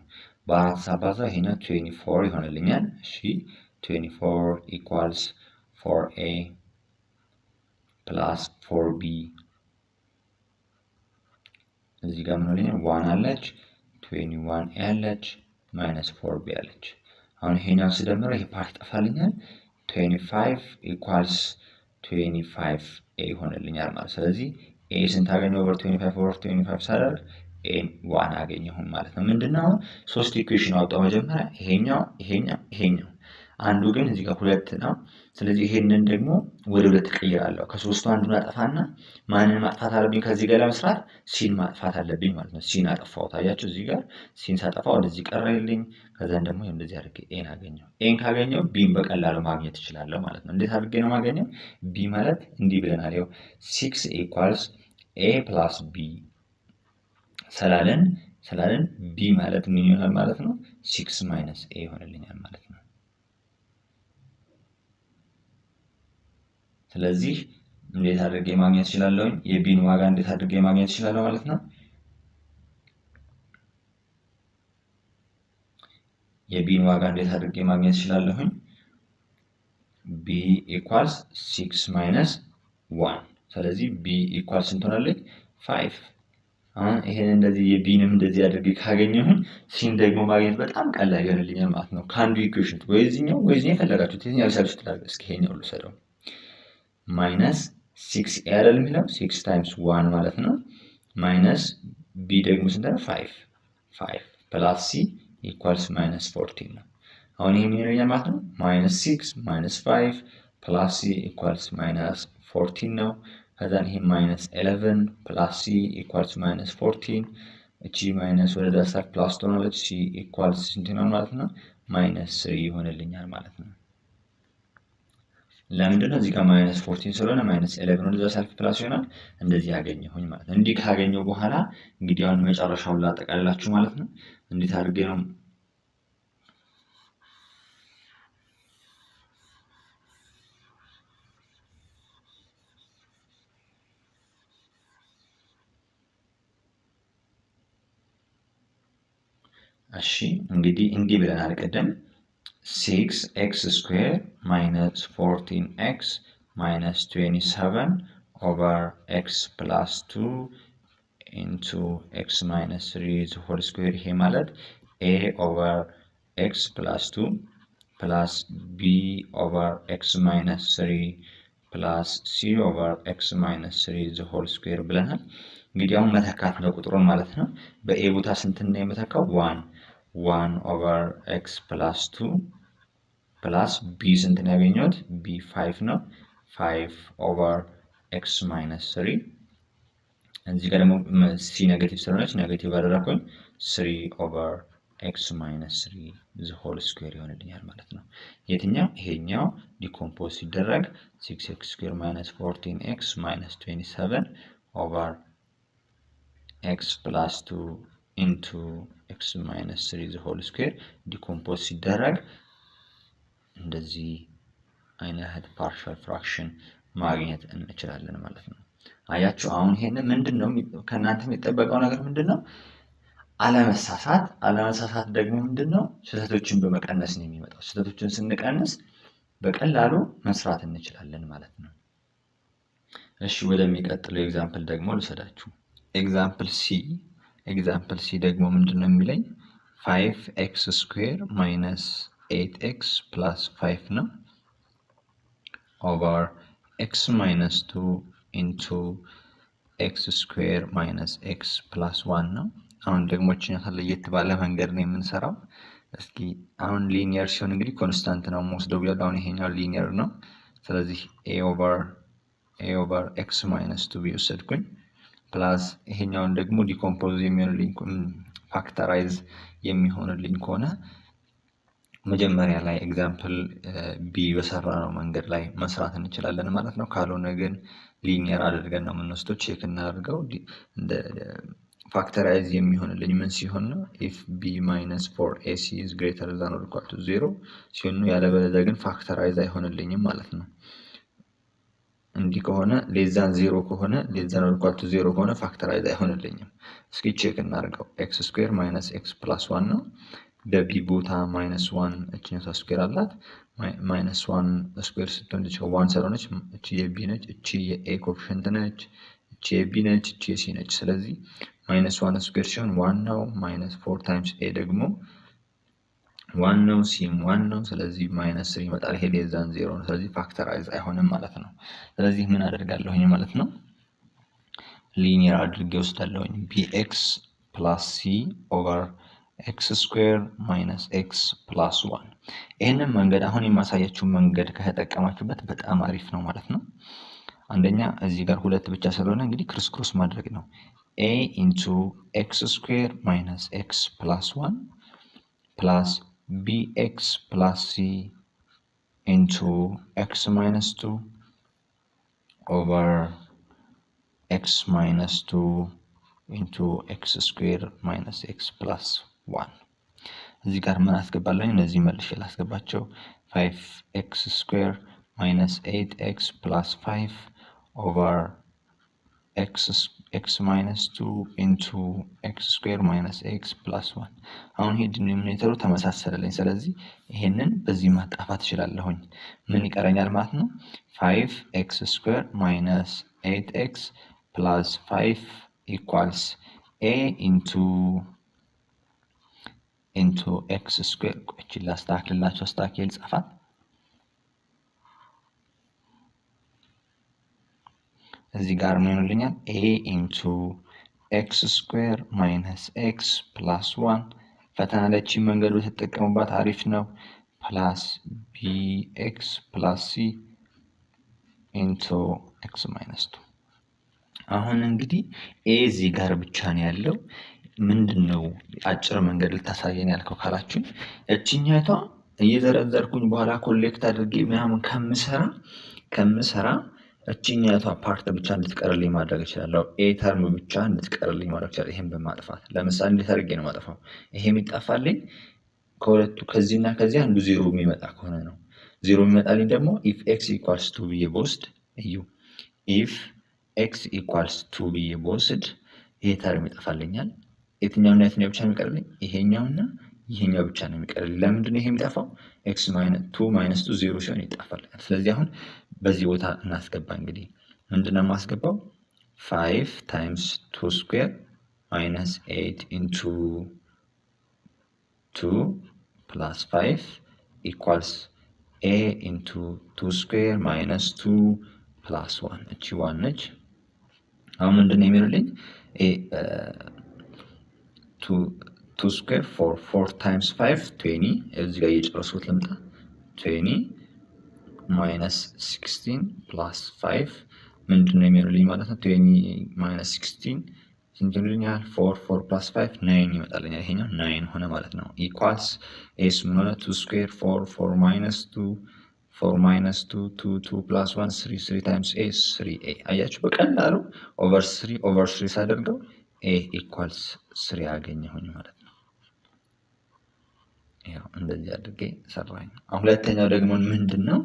በ4 ሳባዛው ይሄኛው 24 ይሆንልኛል። እሺ 24 ኢኳልስ 4a ፕላስ 4b እዚህ ጋር ምን ሆነልኛል? 1 አለች 21 አለች ማይነስ 4b አለች። አሁን ይሄኛው ስደምረው ይሄ ፓርት ይጠፋልኛል። 25 ኢኳልስ 25a ይሆንልኛል ማለት። ስለዚህ a ስንት አገኘው? ኦቨር 25 ሳደርግ a 1 አገኘሁኝ ማለት ነው። ምንድነው ሶስት ኢኩዌሽን አወጣው መጀመሪያ፣ ይሄኛው አንዱ ግን እዚህ ጋር 2 ነው። ስለዚህ ይሄንን ደግሞ ወደ 2 ቀይራለሁ። ከሶስቱ አንዱን አጠፋና ማንን ማጥፋት አለብኝ? ከዚህ ጋር ለመስራት ሲን ማጥፋት አለብኝ ማለት ነው። ሲን አጠፋው። ታያችሁ እዚህ ጋር ሲን ሳጠፋው ወደዚህ ቀረልኝ። ከዛን ደግሞ እንደዚህ አድርጌ ኤን አገኘው። ኤን ካገኘው ቢን በቀላሉ ማግኘት እችላለሁ ማለት ነው። እንዴት አድርጌ ነው ማገኘው? ቢ ማለት እንዲህ ብለናል። ያው 6 ኢኳልስ ኤ ፕላስ ቢ ስላለን ቢ ማለት ምን ይሆናል ማለት ነው? 6 ማይነስ ኤ ይሆንልኛል ማለት ነው። ስለዚህ እንዴት አድርጌ ማግኘት እችላለሁ? የቢን ዋጋ እንዴት አድርጌ ማግኘት እችላለሁ ማለት ነው? የቢን ዋጋ እንዴት አድርጌ ማግኘት እችላለሁ? ቢ ኢኳልስ 6 ማይነስ 1። ስለዚህ ቢ ኢኳልስ ስንት ሆናለች? 5። አሁን ይሄን እንደዚህ የቢንም እንደዚህ አድርጌ ካገኘሁኝ ሲን ደግሞ ማግኘት በጣም ቀላል ይሆንልኛል ማለት ነው። ከአንዱ ኢኩዌሽን ወይዚህኛው የፈለጋችሁት የትኛው ሊሰብስት ትላለ። እስኪ ይሄኛው ልውሰደው። ማይነስ 6 ኤ አይደል የሚለው 6 ታይምስ 1 ማለት ነው። ማይነስ ቢ ደግሞ ስንት ነው? 5 ፕላስ ሲ ኢኳልስ ማይነስ 14 ነው። አሁን ይሄ ምን ይሆናል ማለት ነው? ማይነስ 6 ማይነስ 5 ፕላስ ሲ ኢኳልስ ማይነስ 14 ነው። ከዛን ይሄ ማይነስ 11 ፕላስ ሲ ኢኳልስ ማይነስ 14 እቺ ማይነስ ወደ ዳሳክ ፕላስ ትሆናለች። ሲ ኢኳልስ ስንት ነው ማለት ነው? ማይነስ 3 ይሆንልኛል ማለት ነው። ለምንድን ነው እዚህ ጋር ማይነስ 14 ስለሆነ ማይነስ 11 ወደ ዳሳክ ፕላስ ይሆናል። እንደዚህ ያገኘሁኝ ማለት ነው። እንዲህ ካገኘሁ በኋላ እንግዲህ አሁን መጨረሻውን ላጠቃልላችሁ ማለት ነው። እንዴት አድርጌ ነው እሺ እንግዲህ እንዲህ ብለናል ቀደም 6x square minus 14x minus 27 over x plus 2 into x minus 3 the whole square ይሄ ማለት a over x plus 2 plus b over x minus 3 plus c over x minus 3 the whole square ብለናል። እንግዲህ አሁን መተካት ነው ቁጥሩን ማለት ነው። በኤ ቦታ ስንት ነው የመተካው? 1 over x plus 2 plus b ስንት ነው ያገኘሁት? b 5 ነው። 5 over x minus 3 እዚህ ጋር ደግሞ c ኔጌቲቭ ስለሆነች ኔጌቲቭ አደረኩኝ 3 over x minus 3 the whole square ይሆንልኛል ማለት ነው። የትኛው? ይሄኛው ዲኮምፖዝ ሲደረግ 6x square minus 14x minus 27 over x plus 2 into x minus 3 the whole square ዲኮምፖዝ ሲደረግ እንደዚህ አይነት ፓርሻል ፍራክሽን ማግኘት እንችላለን ማለት ነው። አያችሁ አሁን ይሄንን ምንድነው ከናንተ የሚጠበቀው ነገር ምንድነው? አለመሳሳት ደግሞ ምንድነው? ስህተቶችን በመቀነስ ነው የሚመጣው። ስህተቶችን ስንቀንስ በቀላሉ መስራት እንችላለን ማለት ነው። እሺ ወደሚቀጥለው ኤግዛምፕል ደግሞ ልሰዳችሁ። ኤግዛምፕል ሲ ደግሞ ምንድነው የሚለኝ 5x square minus 8x plus 5 ነው over x minus 2 into x square minus x plus 1 ነው። አሁን ደግሞ እቺን ለየት ባለ መንገድ ነው የምንሰራው። እስኪ አሁን ሊኒየር ሲሆን እንግዲህ ኮንስታንት ነው የምወስደው ብያለሁ። አሁን ይሄኛው ሊኒየር ነው። ስለዚህ a over x minus 2 ቢወሰድኩኝ ፕላስ ይሄኛውን ደግሞ ዲኮምፖዝ የሚሆንልኝ ፋክተራይዝ የሚሆንልኝ ከሆነ መጀመሪያ ላይ ኤግዛምፕል ቢ በሰራነው መንገድ ላይ መስራት እንችላለን ማለት ነው። ካልሆነ ግን ሊኒየር አድርገን ነው የምንወስደው። ቼክ እናድርገው። እንደ ፋክተራይዝ የሚሆንልኝ ምን ሲሆን ነው? if b minus 4ac is greater than or equal to 0 ሲሆን ነው። ያለበለዚያ ግን ፋክተራይዝ አይሆንልኝም ማለት ነው። እንዲህ ከሆነ ሌዛን 0 ከሆነ ሌዛን or equal to 0 ከሆነ ፋክተራይዝ አይሆንልኝም። እስኪ ቼክ እናድርገው። x square minus x plus 1 ነው። በቢ ቦታ ማይነስ 1 እቺኛው ስኩዌር አላት። ማይነስ 1 ስኩዌር ስትሆን እቺ 1 ስለሆነች እቺ የቢ ነች፣ እቺ የኤ ኮኤፊሽንት ነች፣ እቺ የቢ ነች፣ እቺ የሲ ነች። ስለዚህ ማይነስ 1 ስኩዌር ሲሆን 1 ነው። ማይነስ 4 ታይምስ ኤ ደግሞ 1 ነው። ሲም 1 ነው። ስለዚህ ማይነስ 3 ይመጣል። ይሄ ሌዛን 0 ነው። ስለዚህ ፋክተራይዝ አይሆንም ማለት ነው። ስለዚህ ምን አደርጋለሁኝ ማለት ነው? ሊኒየር አድርጌ ወስዳለሁኝ። bx plus c over x square minus x plus 1 ይሄንን መንገድ አሁን የማሳያችሁ መንገድ ከተጠቀማችሁበት በጣም አሪፍ ነው ማለት ነው። አንደኛ እዚህ ጋር ሁለት ብቻ ስለሆነ እንግዲህ ክሮስ ማድረግ ነው። a into x square minus x plus 1 plus bx plus c into x minus 2 over x minus 2 into x square minus x plus 1 እዚህ ጋር ምን አስገባለሁ? እነዚህ መልሼ ላስገባቸው። 5x square minus 8x plus 5 over x minus 2 into x square minus x plus 1 አሁን ይሄ ዲኖሚኔተሩ ተመሳሰለልኝ። ስለዚህ ይሄንን በዚህ ማጣፋት እችላለሁኝ። ምን ይቀረኛል ማለት ነው? 5x square minus 8x plus 5 equals a into x square እቺ ላስተካክልላችሁ። አስተካክል ጻፋት። እዚህ ጋር ምን ይሆንልኛል? a into x square minus x plus 1 ፈተና ላይ እቺ መንገዱ ተጠቀሙባት አሪፍ ነው። plus bx plus c into x minus 2 አሁን እንግዲህ a እዚህ ጋር ብቻ ነው ያለው። ምንድነው አጭር መንገድ ልታሳየን ያልከው ካላችሁኝ እቺኛቷ እየዘረዘርኩኝ በኋላ ኮሌክት አድርጌ ምናምን ከምሰራ እቺኛቷ ፓርት ብቻ እንድትቀርልኝ ማድረግ እችላለሁ። ኤ ተርም ብቻ እንድትቀርልኝ ማድረግ እችላለሁ። ይሄን በማጥፋት ለምሳሌ እንዴት አድርጌ ነው ማጥፋው? ይሄ የሚጣፋልኝ ከሁለቱ ከዚህና ከዚህ አንዱ 0 የሚመጣ ከሆነ ነው። 0 የሚመጣልኝ ደግሞ if x equals 2 ብዬ በወስድ እዩ if x equals 2 ብዬ በወስድ ይሄ ተርም ይጠፋልኛል። የትኛውና የትኛው ብቻ ነው የሚቀርልኝ? ይሄኛውና ይሄኛው ብቻ ነው የሚቀርልኝ። ለምንድን ነው ይሄ የሚጠፋው? x - 2 - 2 0 ሲሆን ይጠፋል። ስለዚህ አሁን በዚህ ቦታ እናስገባ። እንግዲህ ምንድነው የማስገባው? 5 times 2 square minus 8 into 2 plus 5 equals a into 2 square minus 2 plus 1 እቺ 1 ነች። አሁን ምንድነው የሚሆንልኝ? 2 square 4 times 5 20 እዚህ ጋር እየጨረስኩት ልምጣ 20 minus 16 plus 5 ምንድነው የሚሆንልኝ ማለት ነው? 20 minus 16 ስንት ይሆንልኛል? 4 plus 5 9 ይመጣልኛል። ይሄኛው 9 ሆነ ማለት ነው። ኢኳልስ ኤስ ምን ሆነ? 2 square 4 minus 2 4 minus 2 2 plus 1 3 times a 3a አያችሁ በቀላሉ ኦቨር 3 ሳደርገው a equals 3 አገኘሁኝ ማለት ነው። ያው እንደዚህ አድርጌ ሰራኝ። አሁን ሁለተኛው ደግሞ ምንድነው?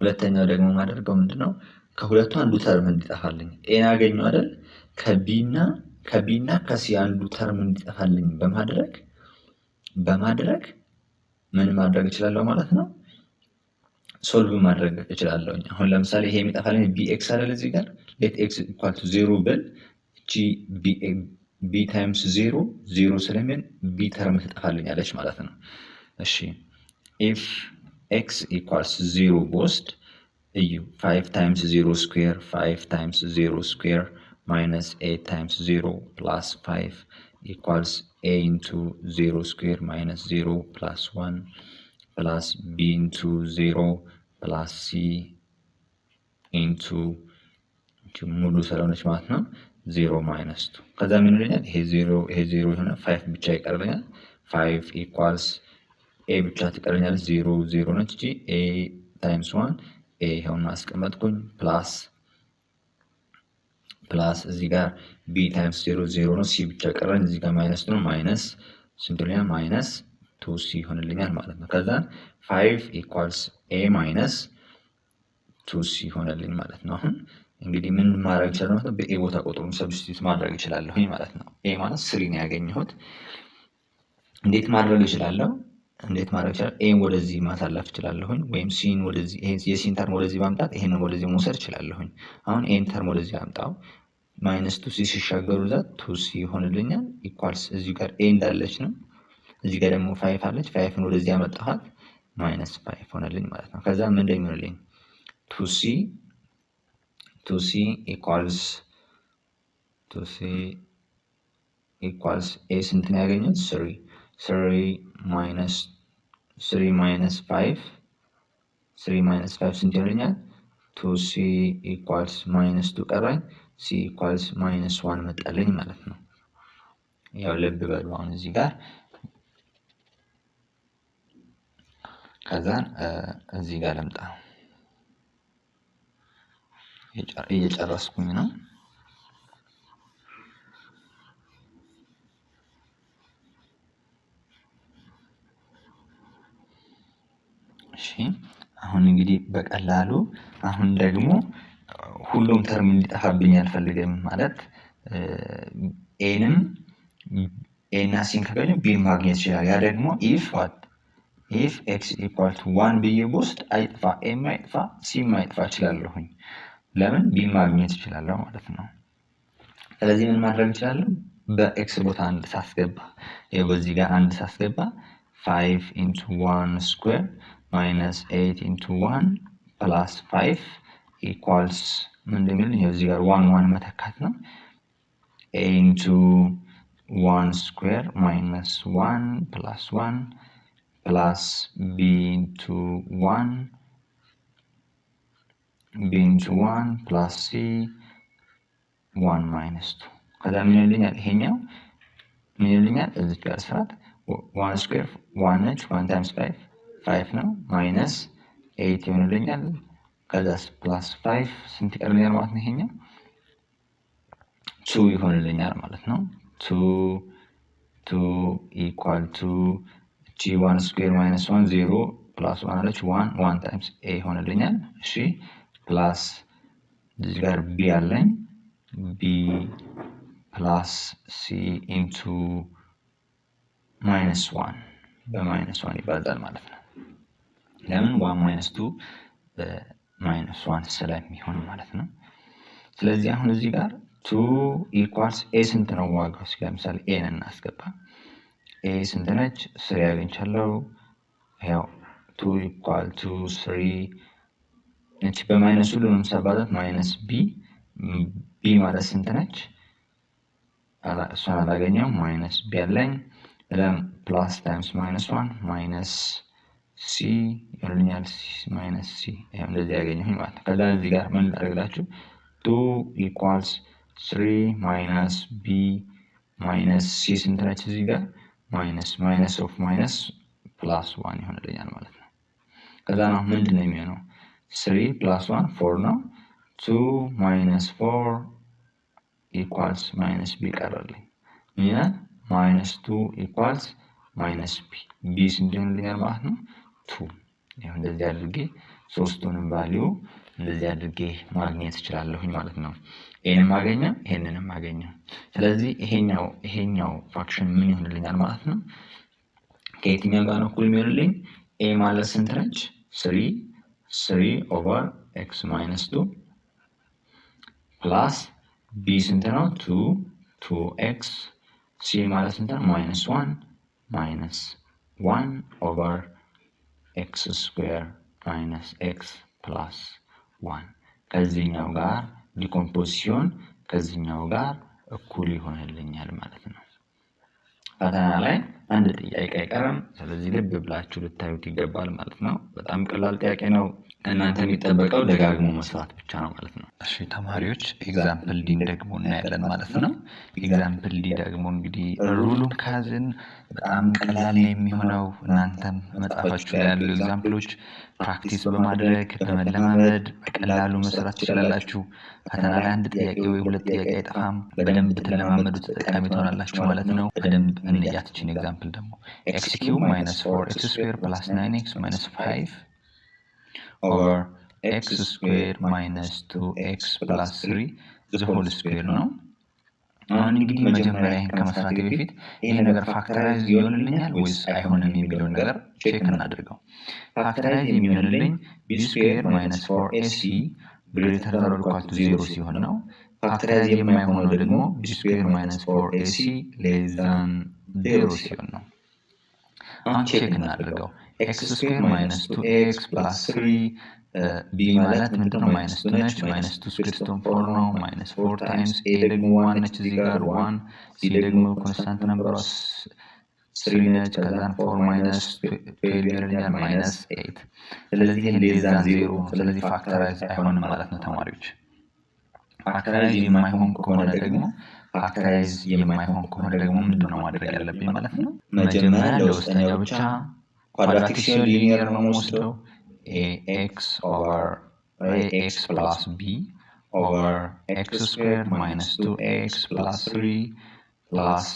ሁለተኛው ደግሞ ማደርገው ምንድነው? ከሁለቱ አንዱ ተርም እንዲጠፋልኝ a አገኘው አይደል? ከቢና ከሲ አንዱ ተርም እንዲጠፋልኝ በማድረግ ምን ማድረግ እችላለሁ ማለት ነው? ሶልቭ ማድረግ እችላለሁ። አሁን ለምሳሌ ይሄ የሚጠፋልኝ bx አይደል? እዚህ ጋር let x = 0 ብል እቺ b times 0 ስለሚሆን b ተርም ትጠፋልኛለች ማለት ነው። እሺ if x = 0 በወስድ እዩ 5 times 0 square 5 times 0 square minus 8 times 0 plus 5 equals a into 0 square minus 0 plus 1 plus b into 0 plus c into ሙሉ ስለሆነች ማለት ነው 0 minus 2 ከዛ ምን ይለኛል? ይሄ 0 የሆነ 5 ብቻ ይቀርልኛል። 5 equals a ብቻ ትቀርልኛለች 0 ነች እቺ a times 1 a ይሄውን አስቀመጥኩኝ ፕላስ እዚህ ጋር b times 0 ነው c ብቻ ቀረኝ። እዚህ ጋር ማይነስ ነው ማይነስ ስንቱኛ ማይነስ 2c ይሆንልኛል ማለት ነው። ከዛ 5 equals a minus 2c ይሆንልኝ ማለት ነው። አሁን እንግዲህ ምን ማድረግ ይችላል ማለት ነው? በኤ ቦታ ቁጥሩን ሰብስቲቱት ማድረግ ይችላልኝ ማለት ነው። a ማለት 3 ነው ያገኘሁት። እንዴት ማድረግ ይችላልው? a ወደዚህ ማሳለፍ ይችላልኝ ወይም c ወደዚህ የሲን ተርም ወደዚህ ማምጣት ይሄንን ወደዚህ መውሰድ ይችላልኝ። አሁን a ተርም ወደዚህ አምጣው ማይነስ 2c ሲሻገሩ ዛት 2c ይሆንልኛል ኢኳልስ እዚህ ጋር a እንዳለች ነው። እዚህ ጋር ደግሞ 5 አለች 5ን ወደዚህ ያመጣኋት ማይነስ 5 ሆነልኝ ማለት ነው። ከዛ ምን እንደሚሆንልኝ 2c equals a ስንት ነው ያገኘሁት? 3 minus 5 ስንት ይሆንልኛል? 2c equals minus 2 ቀራኝ c equals minus 1 መጣልኝ ማለት ነው። ያው ልብ በሉ አሁን እዚህ ጋር ከዛ እዚህ ጋር ልምጣ እየጨረስኩኝ ነው። እሺ አሁን እንግዲህ በቀላሉ አሁን ደግሞ ሁሉም ተርም እንዲጠፋብኝ አልፈልግም ማለት ኤንም ኤና ሲን ካገኘሁ ቢ ማግኘት ይችላል። ያ ደግሞ if x equal to 1 ብዬ ውስጥ አይጥፋ ኤም አይጥፋ ሲም አይጥፋ እችላለሁኝ። ለምን ቢ ማግኘት ይችላለሁ ማለት ነው። ስለዚህ ምን ማድረግ እችላለሁ? በኤክስ ቦታ አንድ ሳስገባ በዚህ ጋር አንድ ሳስገባ 5 into 1 square minus 8 into 1 plus 5 equals ምን እንደሚል እዚህ ጋር 1 መተካት ነው። a into 1 square minus 1 plus 1 plus b into 1 plus c 1 minus 2 ከዛ ምን ይልኛል? ይሄኛው ምን ይልኛል? እዚህ ጋር ስራት 1 square 1 ነች 1 times 5 ነው minus 8 ይሆንልኛል። ከዛ plus 5 ስንት ይቀርልኛል ማለት ነው? ይሄኛው 2 ይሆንልኛል ማለት ነው። 2 equal to g1 square minus 1 0 plus 1 አለች 1 times a ይሆንልኛል። እሺ ፕላስ እዚህ ጋር b አለኝ b ፕላስ ሲ ኢንቱ -1 በ-1 ይባዛል ማለት ነው። ለምን 1 - 2 በ-1 ስለሚሆን ማለት ነው። ስለዚህ አሁን እዚህ ጋር 2 ኢኳልስ ኤ ስንት ነው ዋጋው? ለምሳሌ ኤን እናስገባ። ኤ ስንት ነች? 3 አግኝቻለሁ። ያው 2 ኢኳል ቱ 3 ነች። በማይነስ ሁሉንም ሰባታት ማይነስ ቢ ማለት ስንት ነች? እሷን አላገኘው። ማይነስ ቢ አለኝ። ለም ፕላስ ታይምስ -1 ማይነስ ሲ ይሆንልኛል። ማይነስ ሲ ይሄም እንደዚህ ያገኘሁኝ ማለት ነው። ከዛ እዚህ ጋር ምን ላደርግላችሁ? 2 ኢኳልስ 3 ማይነስ ቢ ማይነስ ሲ ስንት ነች? እዚህ ጋር ማይነስ ኦፍ ማይነስ ፕላስ 1 ይሆንልኛል ማለት ነው። ከዛ ነው ምንድን ነው የሚሆነው? 3 + 1 4 ነው። 2 - 4 ኢኳልስ ማይነስ ቢ ቀረልኝ። ይሄን -2 ኢኳልስ ማይነስ ቢ ስንት ይሆንልኛል ማለት ነው? 2። ይሄን እንደዚህ አድርጌ ሶስቱንም ቫልዩ እንደዚህ አድርጌ ማግኘት እችላለሁኝ ማለት ነው። ኤንም አገኘ ይሄንንም አገኘ። ስለዚህ ይሄኛው ፋክሽን ምን ይሆንልኛል ማለት ነው? ከየትኛው ጋር ነው እኩል የሚሆንልኝ? ኤ ማለት ስንት ነች? 3 ኦቨር ኤክስ ማይነስ 2 ፕላስ ቢ ስንት ነው? 2 ኤክስ ሲ ማለት ስንት ነው? -1 ኦቨር ኤክስ ስኩዌር ማይነስ ኤክስ ፕላስ 1 ከዚህኛው ጋር ዲኮምፖዝ ሲሆን ከዚህኛው ጋር እኩል ይሆንልኛል ማለት ነው። ፈተና ላይ አንድ ጥያቄ አይቀርም። ስለዚህ ልብ ብላችሁ ልታዩት ይገባል ማለት ነው። በጣም ቀላል ጥያቄ ነው። እናንተ የሚጠበቀው ደጋግሞ መስራት ብቻ ነው ማለት ነው። እሺ ተማሪዎች ኤግዛምፕል ዲ ደግሞ እናያለን ማለት ነው። ኤግዛምፕል ዲ ደግሞ እንግዲህ ሩሉን ካዝን በጣም ቀላል የሚሆነው እናንተም መጽሐፋችሁ ላይ ያሉ ኤግዛምፕሎች ፕራክቲስ በማድረግ በመለማመድ በቀላሉ መስራት ትችላላችሁ። ፈተና ላይ አንድ ጥያቄ ወይ ሁለት ጥያቄ አይጠፋም። በደንብ ብትለማመዱ ተጠቃሚ ትሆናላችሁ ማለት ነው። በደንብ እንያትችን ኤግዛምፕል ደግሞ x³ - 4x² + 9x - 5 over x² - 2x + 3 the whole square ነው። አሁን እንግዲህ መጀመሪያ ይሄን ከመስራት በፊት ይሄ ነገር ፋክተራይዝ ይሆንልኛል ወይስ አይሆንም የሚለውን ነገር ቼክ እናድርገው። ፋክተራይዝ የሚሆንልኝ b² - 4ac greater than or equal to 0 ሲሆን ነው። ፋክተራይዝ የማይሆነው ደግሞ b² - 4ac less than 0 ሲሆን ነው። አሁን ቼክ እናድርገው። x² - 2x + 3 b ማለት ምንድነው? -2 ነች። -2 ስኩዌር ስትሆን 4 ነው። -4 ታይምስ a ደግሞ 1 ነች። እዚህ ጋር 1 c ደግሞ ኮንስታንት ነምበሯ 3 ነች። ከዛ 4 ማይነስ 12 ይሆንልኛል -8። ስለዚህ ይሄ ሌስ ዛን 0 ነው። ስለዚህ ፋክተራይዝ አይሆንም ማለት ነው ተማሪዎች። ፋክተራይዝ የማይሆን ከሆነ ደግሞ ምንድነው ማድረግ ያለብኝ ማለት ነው? መጀመሪያ ለውስጠኛው ብቻ ኳድራቲክ ሲሆን ሊኒየር ነው የምወስደው። ax plus b over x² - 2x + 3 plus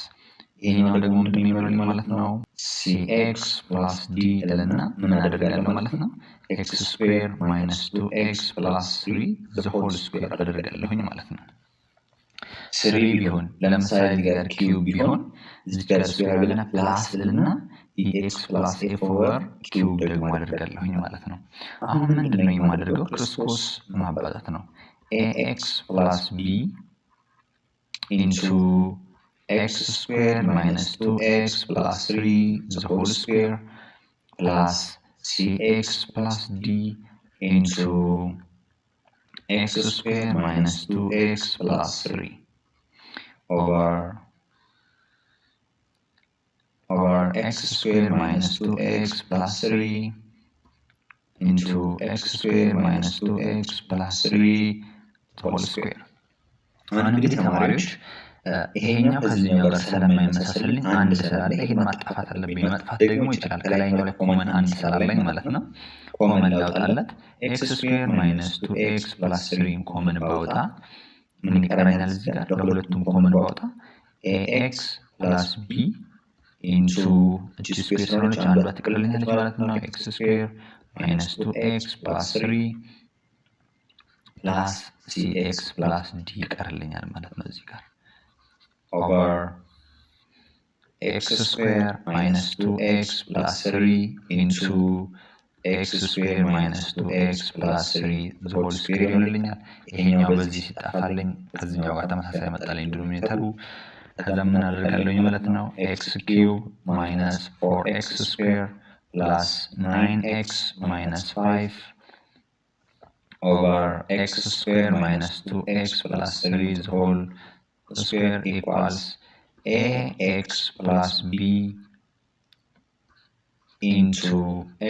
ይሄኛው ደግሞ ምንድን ነው የሚሆነው ማለት ነው? cx plus d እልና ምን አደርጋለሁ ማለት ነው? x² - 2x + 3 the whole square አደርጋለሁኝ ማለት ነው። 3 ቢሆን ለምሳሌ እዚህ ጋር ኪዩብ ቢሆን እዚህ ጋር ስኩዌር ብለና ፕላስ ልና x + f over ኪዩብ ደግሞ አደርጋለሁኝ ማለት ነው። አሁን ምንድነው የማደርገው? ክርስቶስ ማባዛት ነው። ax plus b into x² - 2x + 3 the whole square plus cx plus d into x² - 2x + 3 over x² - 2x + 3 into x² - 2x + 3 whole square። አሁን እንግዲህ ተማሪዎች ይሄኛው ከዚህኛው ጋር ስለማይመሳሰልኝ አንድ ስላለ ይሄን ማጥፋት አለብኝ። ማጥፋት ደግሞ ይችላል። ከላይኛው ላይ ኮመን አንድ ስላለኝ ማለት ነው። ኮመን ላውጣለት x² - 2x + 3 ኮመን ባወጣ ምን ይቀረኛል? እዚህ ጋር ለሁለቱም ኮመን ባወጣ ax plus b into እቺ ስኩዌር ስለሆነች አንዷ ትቀርልኛለች ማለት ነው። x² - 2x + 3 plus cx plus d ይቀርልኛል ማለት ነው እዚህ ጋር። over x square minus 2x plus 3 into x square minus 2x plus 3 the whole square ይሆንልኛል። ይሄኛው በዚህ ሲጣፋልኝ ከዚህኛው ጋር ተመሳሳይ መጣልኝ ዲኖሚኔተሩ። ከዛ ምን አደርጋለሁኝ ማለት ነው x cube minus 4x square plus 9x minus 5 over x square minus 2x plus 3 the whole square equals ax plus b into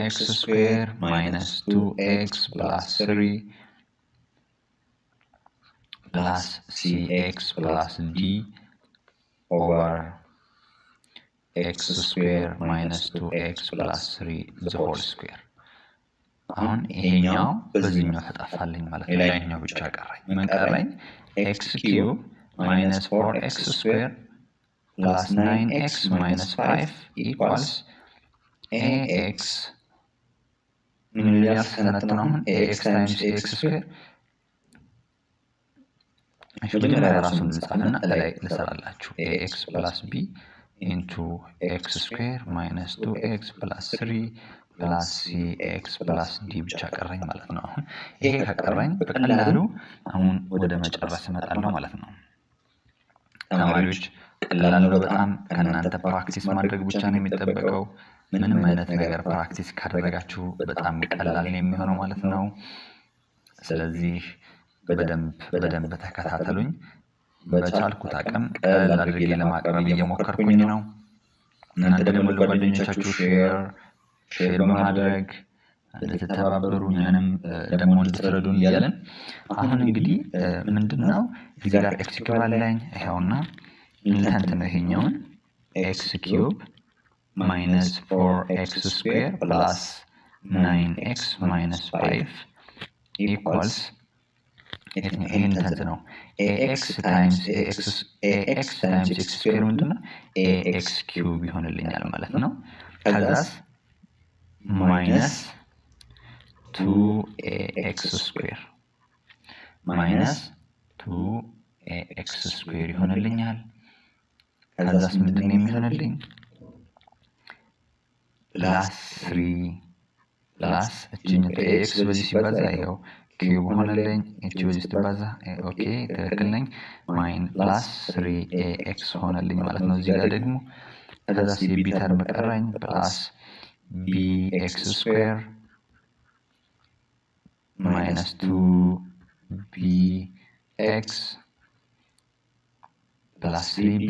x square minus 2x plus 3 plus cx plus d over x square minus 2x plus 3 the whole square. አሁን ይሄኛው በዚህኛው ተጣፋልኝ ማለት ነው። ሌላኛው ብቻ ቀረኝ። ምን ቀረኝ? x cube minus 4x square plus 9x minus 5 equals ax ምን ይላል ሰነተነው? አሁን ax times ax square መጀመሪያ ራሱን እንጻፍና ላይ ልሰራላችሁ ax plus b into x square minus 2x plus 3 plus cx plus d ብቻ ቀረኝ ማለት ነው። አሁን ይሄ ከቀረኝ በቀላሉ አሁን ወደ መጨረስ እመጣለሁ ማለት ነው። ተማሪዎች ቀላል ነው በጣም። ከእናንተ ፕራክቲስ ማድረግ ብቻ ነው የሚጠበቀው። ምንም አይነት ነገር ፕራክቲስ ካደረጋችሁ በጣም ቀላል ነው የሚሆነው ማለት ነው። ስለዚህ በደንብ ተከታተሉኝ። በቻልኩት አቅም ቀላል አድርጌ ለማቅረብ እየሞከርኩኝ ነው። እናንተ ደግሞ ለጓደኞቻችሁ ሼር በማድረግ እንድትተባበሩ እኛንም ደግሞ እንድትረዱን እያለን አሁን እንግዲህ ምንድነው እዚህ ጋር x ኪዩብ አለኝ። ይሄውና ኢንተንት ነው ይሄኛውን x ኪዩብ minus 4x square plus 9x minus 5 equals ኢንተንት ነው ax times x square ምንድነው ax cube ይሆንልኛል ማለት ነው። ከዛስ minus 2ax square minus 2ax square ይሆንልኛል። ከዛስ ምንድነው የሚሆንልኝ plus 3 plus እቺኛው ax በዚህ ሲባዛ ያው ኪዩብ ሆነልኝ። እቺ በዚህ ስትባዛ ኦኬ ትክክል ነኝ። plus 3ax ሆነልኝ ማለት ነው። እዚህ ጋር ደግሞ ከዛስ የቢ ተርም ቀረኝ plus bx square minus 2bx plus 3b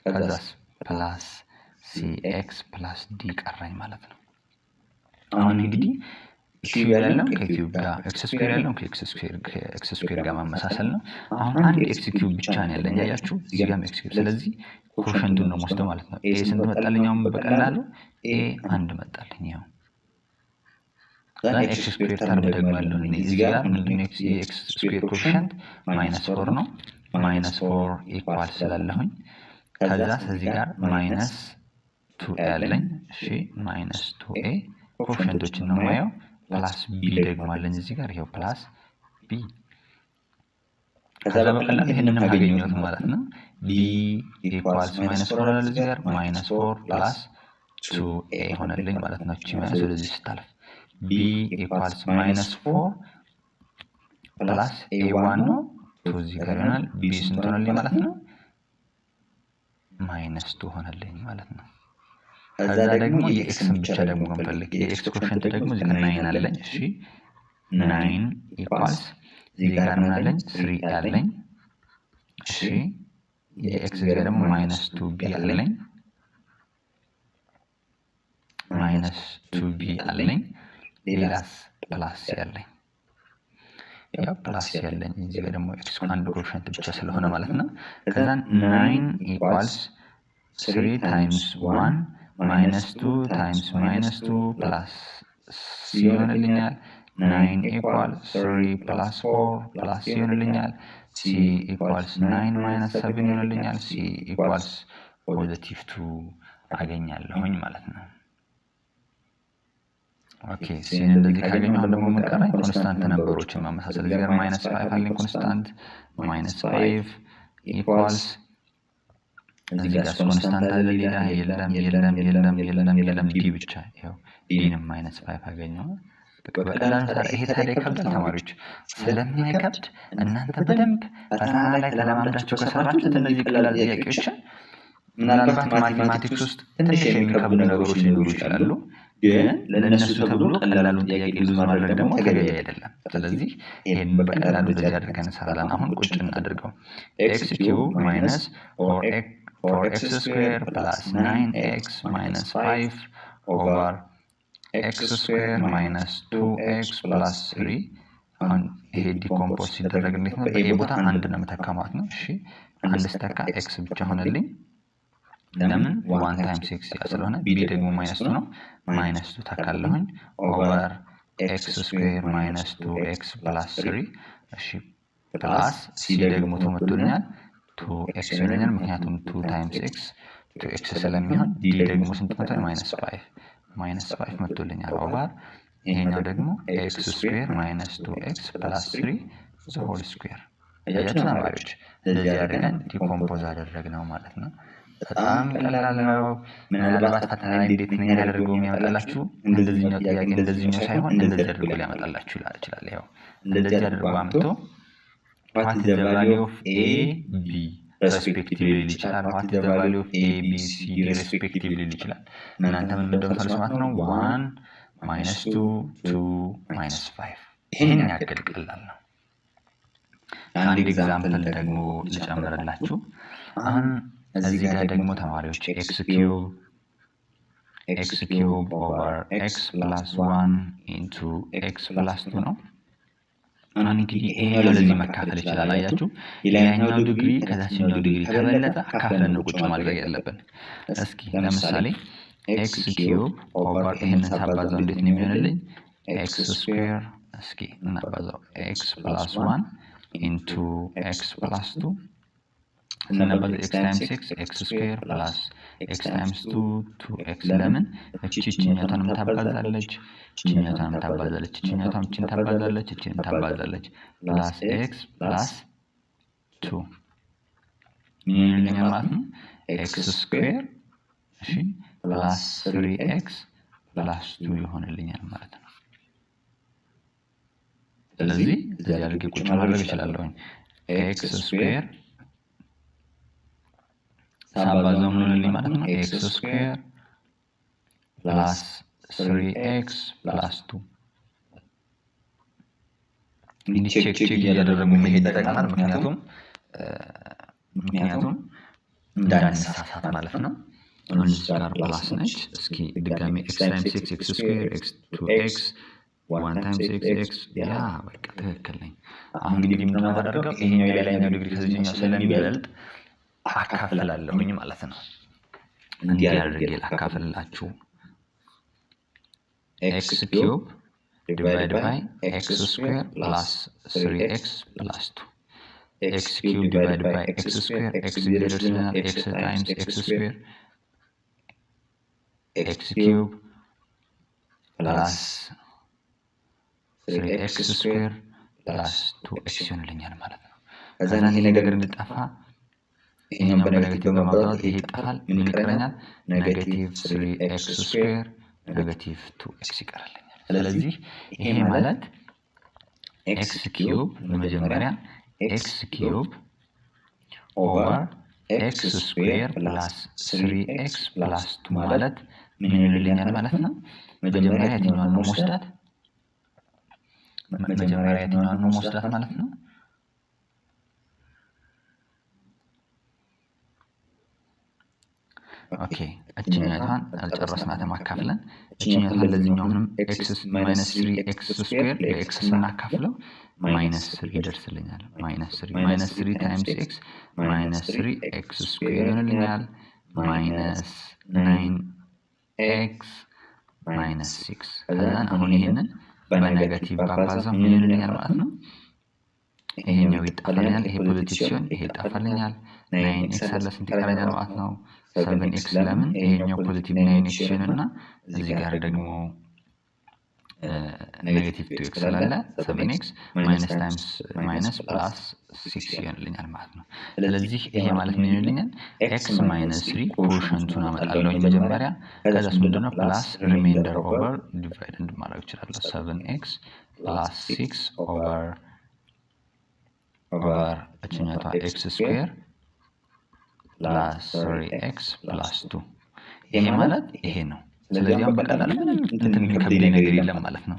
ከዛስ plus cx plus d ቀረኝ ማለት ነው። አሁን እንግዲህ ኪዩብ ያለው ከኪዩብ ጋር ኤክስ ስኩዌር ያለው ከኤክስ ስኩዌር ጋር ማመሳሰል ነው። አሁን አንድ ኤክስ ኪዩብ ብቻ ነው ያለኝ ያያችሁ እዚህ ጋርም ኤክስ ኪዩብ። ስለዚህ ኮሸንቱን ነው ወስደው ማለት ነው። ኤ ስንት መጣልኝ? አሁን በቀላሉ ኤ አንድ መጣልኝ። ያው ኤክስ ስኩዌር ታርም ደግሞ ያለው እዚህ ጋር ምንድነው ኤክስ ስኩዌር ኮሸንት -4 ነው። -4 ኢኳል ስላለሁኝ ከዛ እዚህ ጋር -2 ያለኝ እሺ -2a ኮሸንቶችን ነው ማየው ፕላስ ቢ ደግሞ አለኝ እዚህ ጋር ይሄው ፕላስ ቢ። ከዛ በቀላሉ ይሄንን ማግኘት ማለት ነው። b ኢኳልስ -4 አለ እዚህ ጋር -4 ፕላስ 2a ሆነልኝ ማለት ነው። እቺ ማለት ስለዚህ ስታልፍ b ኢኳልስ -4 ፕላስ a1 ነው 2 እዚህ ጋር ይሆናል። b ስንት ሆነልኝ ማለት ነው? -2 ሆነልኝ ማለት ነው። ከዛ ደግሞ የኤክስን ብቻ ደግሞ እንፈልግ። የኤክስ ኮሸንት ደግሞ እዚህ ጋር 9 አለኝ። እሺ 9 ኢኳልስ እዚህ ጋር ምን አለኝ? 3 አለኝ። እሺ የኤክስ ጋር ደግሞ -2b አለኝ -2b አለኝ። ሌላስ ፕላስ ያለኝ ያው ፕላስ ያለኝ እዚህ ጋር ደግሞ ኤክስ አንድ ኮሸንት ብቻ ስለሆነ ማለት ነው። ከዛ 9 ኢኳልስ 3 ታይምስ 1 -2 times -2 plus c ይሆንልኛል። 9 equal 3 plus 4 plus c ይሆንልኛል። c equals 9 minus 7 ይሆንልኛል። c equals positive 2 አገኛለሁኝ ማለት ነው። ኦኬ ሲን እንደዚህ ካገኘሁ ደግሞ ምን ቀረኝ? ኮንስታንት ነምበሮችን ማመሳሰል። እዚህ ጋር -5 አለኝ ኮንስታንት -5 ኢኳልስ እዚህ ጋር ኮንስታንት አለ ሌላ የለም ዲ ብቻ ይሄው ዲንም -5 አገኘው። በቀላሉ ይሄ ታዲያ ይከብዳል ተማሪዎች። ስለማይከብድ እናንተ በደንብ ፈተና ላይ ተለማምዳችሁ ከሰራችሁት እነዚህ ቀላል ጥያቄዎችን ምናልባት ማቴማቲክስ ውስጥ ትንሽ የሚከብዱ ነገሮች ሊኖሩ ይችላሉ፣ ግን ለነሱ ተብሎ ቀላሉን ጥያቄ ሉዝ ማድረግ ደግሞ ተገቢ አይደለም። ስለዚህ ይሄን በቀላሉ እንደዚህ አድርገን እንሰራለን። አሁን ቁጭ እናድርገው። x³4x square plus 9x minus 5 over x² minus 2x plus 3 አሁን ይሄ ዲኮምፖዝ ሲደረግ እንዴት ነው? በይሄ ቦታ አንድ ነው መተካማት ነው። እሺ አንድ ስተካ x ብቻ ሆነልኝ። ለምን 1 times x ስለሆነ b ደግሞ -2 ነው። -2 ተካለሁኝ ኦቨር x² minus 2x plus 3 እሺ ፕላስ c ደግሞ ተመቶኛል 2x ይሆናል። ምክንያቱም 2 times x 2x ስለሚሆን d ደግሞ ስንት መጣ? -5 መጥቶልኛል ኦቨር ይሄኛው ደግሞ x² minus 2x plus 3 the whole square። ያያችሁ ተማሪዎች እንደዚህ አድርገን ዲኮምፖዝ አደረግነው ማለት ነው። በጣም ቀላል ነው። ምናልባት ፈተና ላይ እንዴት ነው ያደርገው የሚያመጣላችሁ? እንደዚህኛው ጥያቄ እንደዚህኛው ሳይሆን እንደዚህ አድርጎ ሊያመጣላችሁ ይችላል። ይሄው እንደዚህ አድርጎ አምጥቶ what is the value of a b respectively ይችላል። what is the value of a b c respectively ይችላል። እናንተ ምን እንደምታልሱ ማለት ነው 1 -2 2 -5 ይሄን ያክል ቀላል ነው። አንድ ኤግዛምፕል ደግሞ ልጨምርላችሁ። አሁን እዚህ ጋር ደግሞ ተማሪዎች x³ over x plus 1 into x plus 2 ነው። አሁን እንግዲህ ይሄኛው ለዚህ መካፈል ይችላል። አያችሁ የላይኛው ዲግሪ ከታችኛው ዲግሪ ከበለጠ አካፍለን ነው ቁጭ ማድረግ ያለብን። እስኪ ለምሳሌ x³ over ይሄንን ሳባዛው እንዴት ነው የሚሆንልኝ? x² እስኪ እናባዛው x plus 1 into x plus 2 ስናባዛ x times x² plus x times 2 2x ለምን እቺኛቷንም ታባዛለች እቺኛቷንም ታባዛለች እቺኛቷም እቺን ታባዛለች እቺን ታባዛለች plus x plus 2 ምን ይሆናል ማለት ነው? x² እሺ plus 3x plus 2 ይሆንልኛል ማለት ነው። ስለዚህ እዚህ አድርጌ ቁጭ ማድረግ እችላለሁ። x² ሳባዛው ምን ይሆንልኝ ማለት ነው? x² plus 3x plus 2 እንዲህ ቼክ እያደረጉ መሄድ ይጠቅማል። ምክንያቱም እንዳንሳሳት ማለት ነው። እዚህ ጋር ፕላስ ነች። እስኪ ድጋሜ x times x² x 2x 1 times x ያ በቃ ትክክል ነኝ። አሁን እንግዲህ ምንድነው የማደርገው? ይሄኛው የላይኛው ዲግሪ ከዚህኛው ስለሚበልጥ አካፍላለሁኝ ማለት ነው። እንዲህ አድርጌ ላካፍልላችሁ። x³ divided by x² plus 3x plus 2 x³ divided by x² x ይደርስልናል x times x² x³ plus 3x² plus 2x ይሆንልኛል ማለት ነው። ከዛ ይሄ ነገር እንድጠፋ ይሄኛው በኔጌቲቭ በማባዛት ይሄ ይጠፋል። ምን ይቀረኛል? -3x² -2x ይቀርልኛል። ስለዚህ ይሄ ማለት x³ በመጀመሪያ x³ over x² plus 3x plus 2 ማለት ምን ይሆንልኛል ማለት ነው? መጀመሪያ የትኛውን ነው መወስዳት ማለት ነው? ኦኬ እቺኛቷን አልጨረስናትም አካፍለን። እቺኛቷን ለዚህኛውንም x -3x² ለx ስናካፍለው -3 ይደርስልኛል። -3 times x -3x² ይሆንልኛል -9x -6 ከዛን አሁን ይሄንን በኔጌቲቭ ባባዛው ምን ይሆንልኛል ማለት ነው? ይሄኛው ይጣፋልኛል። ይሄ ፖዚቲቭ ሲሆን ይሄ ይጣፋልኛል። 9x አለ ስንት ይቀረኛል ማለት ነው? 7x ለምን ይሄኛው ፖዚቲቭ 9x ሲሆንና እዚህ ጋር ደግሞ ኔጌቲቭ 2x ስላለ 7x ማይነስ ታይምስ ማይነስ ፕላስ 6 ይሆንልኛል ማለት ነው። ስለዚህ ይሄ ማለት ምን ይሆንልኛል? x ማይነስ 3 ኮሸንቱን አመጣለሁ መጀመሪያ። ከዛስ ምንድነው ፕላስ ሪሜይንደር ኦቨር ዲቫይድ እንድማረግ እችላለሁ። 7x ፕላስ 6 ኦቨር እችኛቷ x ስኩዌር ፕላስ 3x ፕላስ 2 ይሄ ማለት ይሄ ነው። ስለዚህ በቀላሉ ምንም እንትን የሚከብድ ነገር የለም ማለት ነው።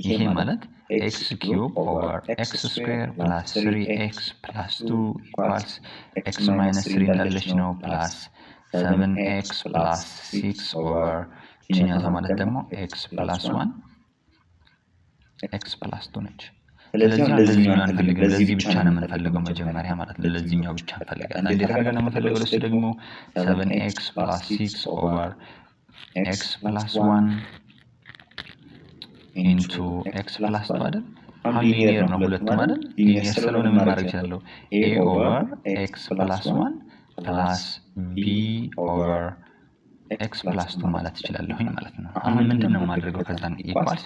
ይሄ ማለት x ኪዩብ ኦቨር x ስኩዌር ፕላስ 3x ፕላስ 2 ኢኳልስ x ማይነስ 3 እንዳለች ነው ፕላስ 7x ፕላስ 6 ኦቨር እችኛቷ ማለት ደግሞ x ፕላስ 1 x ፕላስ 2 ነች። ስለዚህ ለዚህኛው አንፈልግም፣ ለዚህ ብቻ ነው የምንፈልገው መጀመሪያ ማለት ነው። ለዚህኛው ብቻ እንፈልጋለን። እንዴት አድርገን ነው የምንፈልገው? ለሱ ደግሞ 7x ፕላስ 6 ኦቨር x plus 1 into x plus 2 አይደል? አሁን ሊኒየር ነው ሁለቱም አይደል? ሊኒየር ስለሆነ ምን ማድረግ እችላለሁ? a over x plus 1 plus b over x plus 2 ማለት እችላለሁኝ ማለት ነው። አሁን ምንድነው የማደርገው? ከዛን ኢኳልስ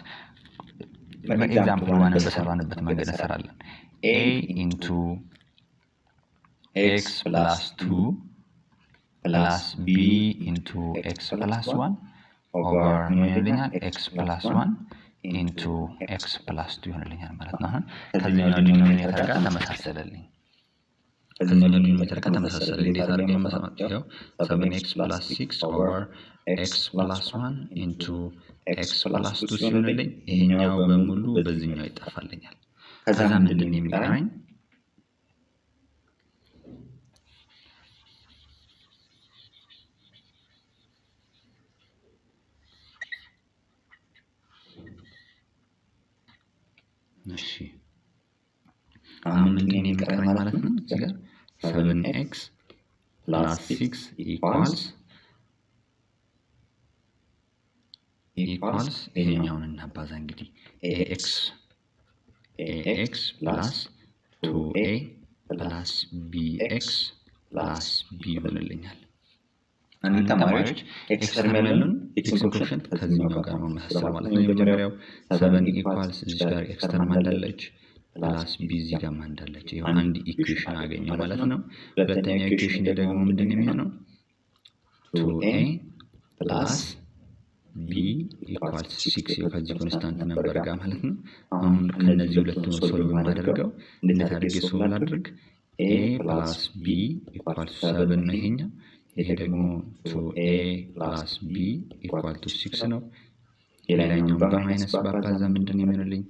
በኤግዛምፕል ዋን በሰራንበት መንገድ እንሰራለን። a into x plus 2 plus b into x plus 1 over ይሆንልኛል x plus 1 into x plus 2 ይሆንልኛል ማለት ነው። አሁን ከዚህኛው ዲኖሚኔተር ጋር ተመሳሰለልኝ። እንዴት አድርገን መሰማቸው? 7x plus 6 over x plus 1 into x plus 2 ሲሆንልኝ ይሄኛው በሙሉ በዚህኛው ይጠፋልኛል። ከዛ ምንድን ነው የሚቀረኝ? እሺ አሁን ምንድን ነው የሚቀረኝ ማለት ነው? እዚህ ጋር 7x plus 6 equals ይሄኛውን እናባዛ እንግዲህ ax plus 2a plus bx plus b ይሆንልኛል። አንድ ተማሪዎች ኤክስተርናሉን ኤክስፕሬሽን ከዚህኛው ጋር ነው መሰለው ማለት ነው። የመጀመሪያው 7 ኢኳልስ እዚህ ጋር ኤክስተርናል እንዳለች ፕላስ b እዚህ ጋር እንዳለች ይሄው አንድ ኢኩዌሽን አገኘው ማለት ነው። ሁለተኛው ኢኩዌሽን ደግሞ ምንድነው የሚሆነው? 2a plus b equals 6 ከዚህ ኮንስታንት ነበር ጋር ማለት ነው። አሁን ከነዚህ ሁለቱን ሶልቭ ማድረገው እንዴት አድርጌ ሶልቭ ላድርግ? a plus b equals 7 ነው ይሄኛው። ይሄ ደግሞ 2a plus b equal to 6 ነው። የላይኛው በማይነስ ባባዛ ምንድነው የሚሆንልኝ?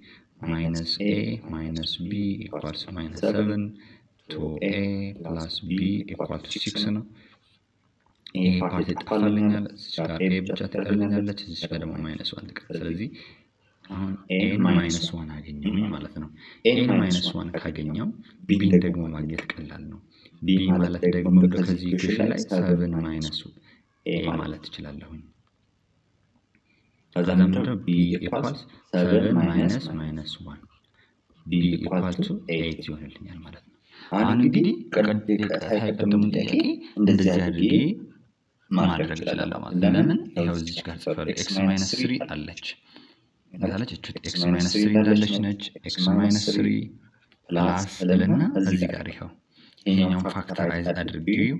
minus a minus b equals minus 7 2a plus b equal to 6 ነው። ይሄ ፓርት ይጠፋልኛል። እዚህ ጋር a ብቻ ትቀርልኛለች፣ እዚህ ጋር ደግሞ ማይነስ 1 ትቀር። ስለዚህ አሁን a minus 1 አገኘሁኝ ማለት ነው። a minus 1 ካገኘው b ደግሞ ማግኘት ቀላል ነው። b ማለት ደግሞ ከዚህ ኢኩዌሽን ላይ 7 minus a ማለት እችላለሁኝ። ከዛ ምንድነው b equals 7 minus 1 b equal to 8 ይሆንልኛል ማለት ነው። አሁን እንግዲህ ቀደሙን ጥያቄ እንደዚህ አድርጌ ማድረግ እችላለሁ ማለት ነው። ለምን ይሄው እዚህ ጋር ጽፈር x minus 3 አለች እንዳለች እቺ x minus 3 እንዳለች ነች። x minus 3 ፕላስ ለና እዚህ ጋር ይሄው ይሄኛው ፋክተራይዝ አድርጌው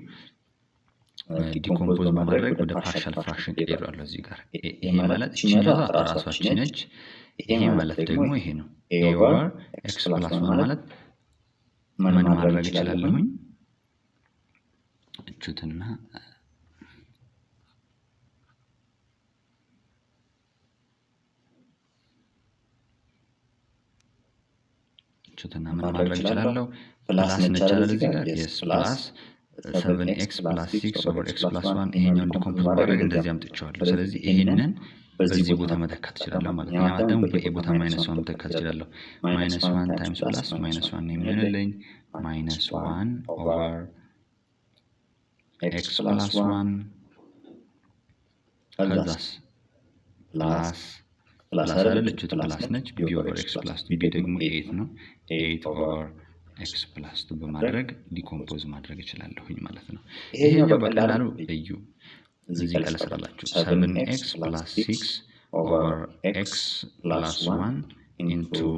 ዲኮምፖዝ በማድረግ ወደ ፓርሻል ፍራክሽን ቀይራለሁ። እዚህ ጋር ይሄ ማለት እቺኛዋ ራሷችን ነች። ይሄ ማለት ደግሞ ይሄ ነው። a over x plus 1 ማለት ምን ማድረግ እችላለሁኝ? እቹትና ምን ማድረግ እችላለሁ? ፕላስ ነች አይደል? እዚህ ጋር yes ፕላስ 7x plus 6 over x plus 1 ይሄኛውን ዲኮምፖዝ ማድረግ እንደዚህ አምጥቻለሁ። ስለዚህ ይሄንን በዚህ ቦታ መተካት እችላለሁ ማለት ነው። ያ ማለት ደግሞ በኤ ቦታ -1 መተካት እችላለሁ። -1 times plus -1 ነው የሚሆንልኝ -1 over x plus 1 ከዛስ ፕላስ አይደለች ፕላስ ነች b over x plus 2 b ደግሞ 8 ነው 8 over x plus 2 በማድረግ ዲኮምፖዝ ማድረግ እችላለሁኝ ማለት ነው። ይሄኛው በቀላሉ እዩ እዚህ ጋር ለሰራላችሁ 7x plus 6 over x plus 1 into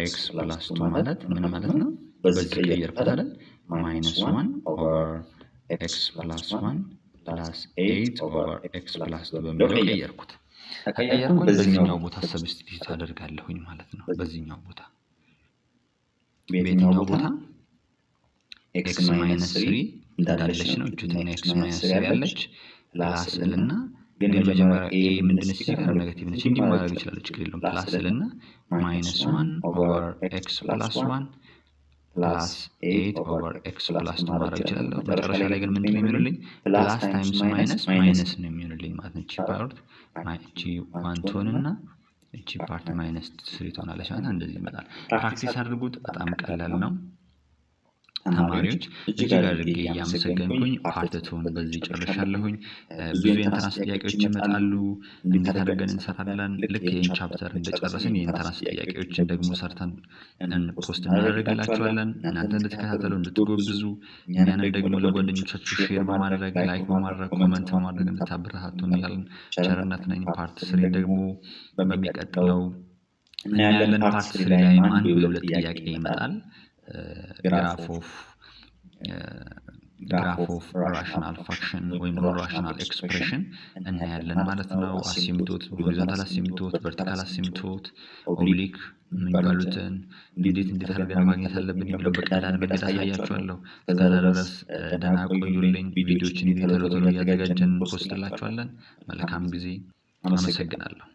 x plus 2 ማለት ምን ማለት ነው? በዚህ ቀየርኩት አይደል? minus 1 over x plus 1 plus 8 over x plus 2 በሚለው ቀየርኩት። ከቀየርኩት በዚህኛው ቦታ ሰብስቲቲዩት አደርጋለሁኝ ማለት ነው። በዚህኛው ቦታ በየትኛው ቦታ x minus 3 እንዳለች ነው። እጁትን x minus 3 ያለች ፕላስ ልና ግን መጀመሪያ a ምንድነች ሲጋር ኔጌቲቭ ነች እንዲህ ማድረግ ይችላል ችግር የለውም። ፕላስ ልና minus 1 over x plus 1 plus 8 over x plus 2 ማድረግ ይችላል። መጨረሻ ላይ ግን ምንድነው የሚሆንልኝ? ፕላስ ታይምስ ማይነስ ማይነስ ነው የሚሆንልኝ ማለት ነው። እቺ ፓርት እቺ 1 ትሆንና እቺ ፓርት ማይነስ 3 ትሆናለች ማለት እንደዚህ ይመጣል። ፕራክቲስ አድርጉት። በጣም ቀላል ነው። ተማሪዎች እጅግ አድርጌ እያመሰገንኩኝ ፓርት 2ን በዚህ ጨርሻለሁኝ። ብዙ የኢንትራንስ ጥያቄዎች ይመጣሉ። እንዴት አድርገን እንሰራለን? ልክ ይሄን ቻፕተር እንደጨረስን የኢንትራንስ ጥያቄዎችን ደግሞ ሰርተን ፖስት እናደርግላችኋለን። እናንተ እንድትከታተሉ እንድትጎብዙ፣ እኛንን ደግሞ ለጓደኞቻችሁ ሼር በማድረግ ላይክ በማድረግ ኮሜንት በማድረግ እንድታበረታቱን እያልን ቸርነት ነኝ። ፓርት 3 ደግሞ በሚቀጥለው እናያለን። ፓርት 3 ላይ አንድ ወይ ሁለት ጥያቄ ይመጣል። graph of rational function ወይም rational expression እናያለን ማለት ነው። አሲምቶት፣ horizontal አሲምቶት፣ vertical አሲምቶት፣ oblique የሚባሉትን እንዴት አድርገን ማግኘት አለብን የሚለው በቀላል መንገድ አሳያችኋለሁ። እስከዛ ድረስ ደህና ቆዩልኝ። ቪዲዮዎችን ቶሎ እያዘጋጀን ፖስትላችኋለን። መልካም ጊዜ። አመሰግናለሁ።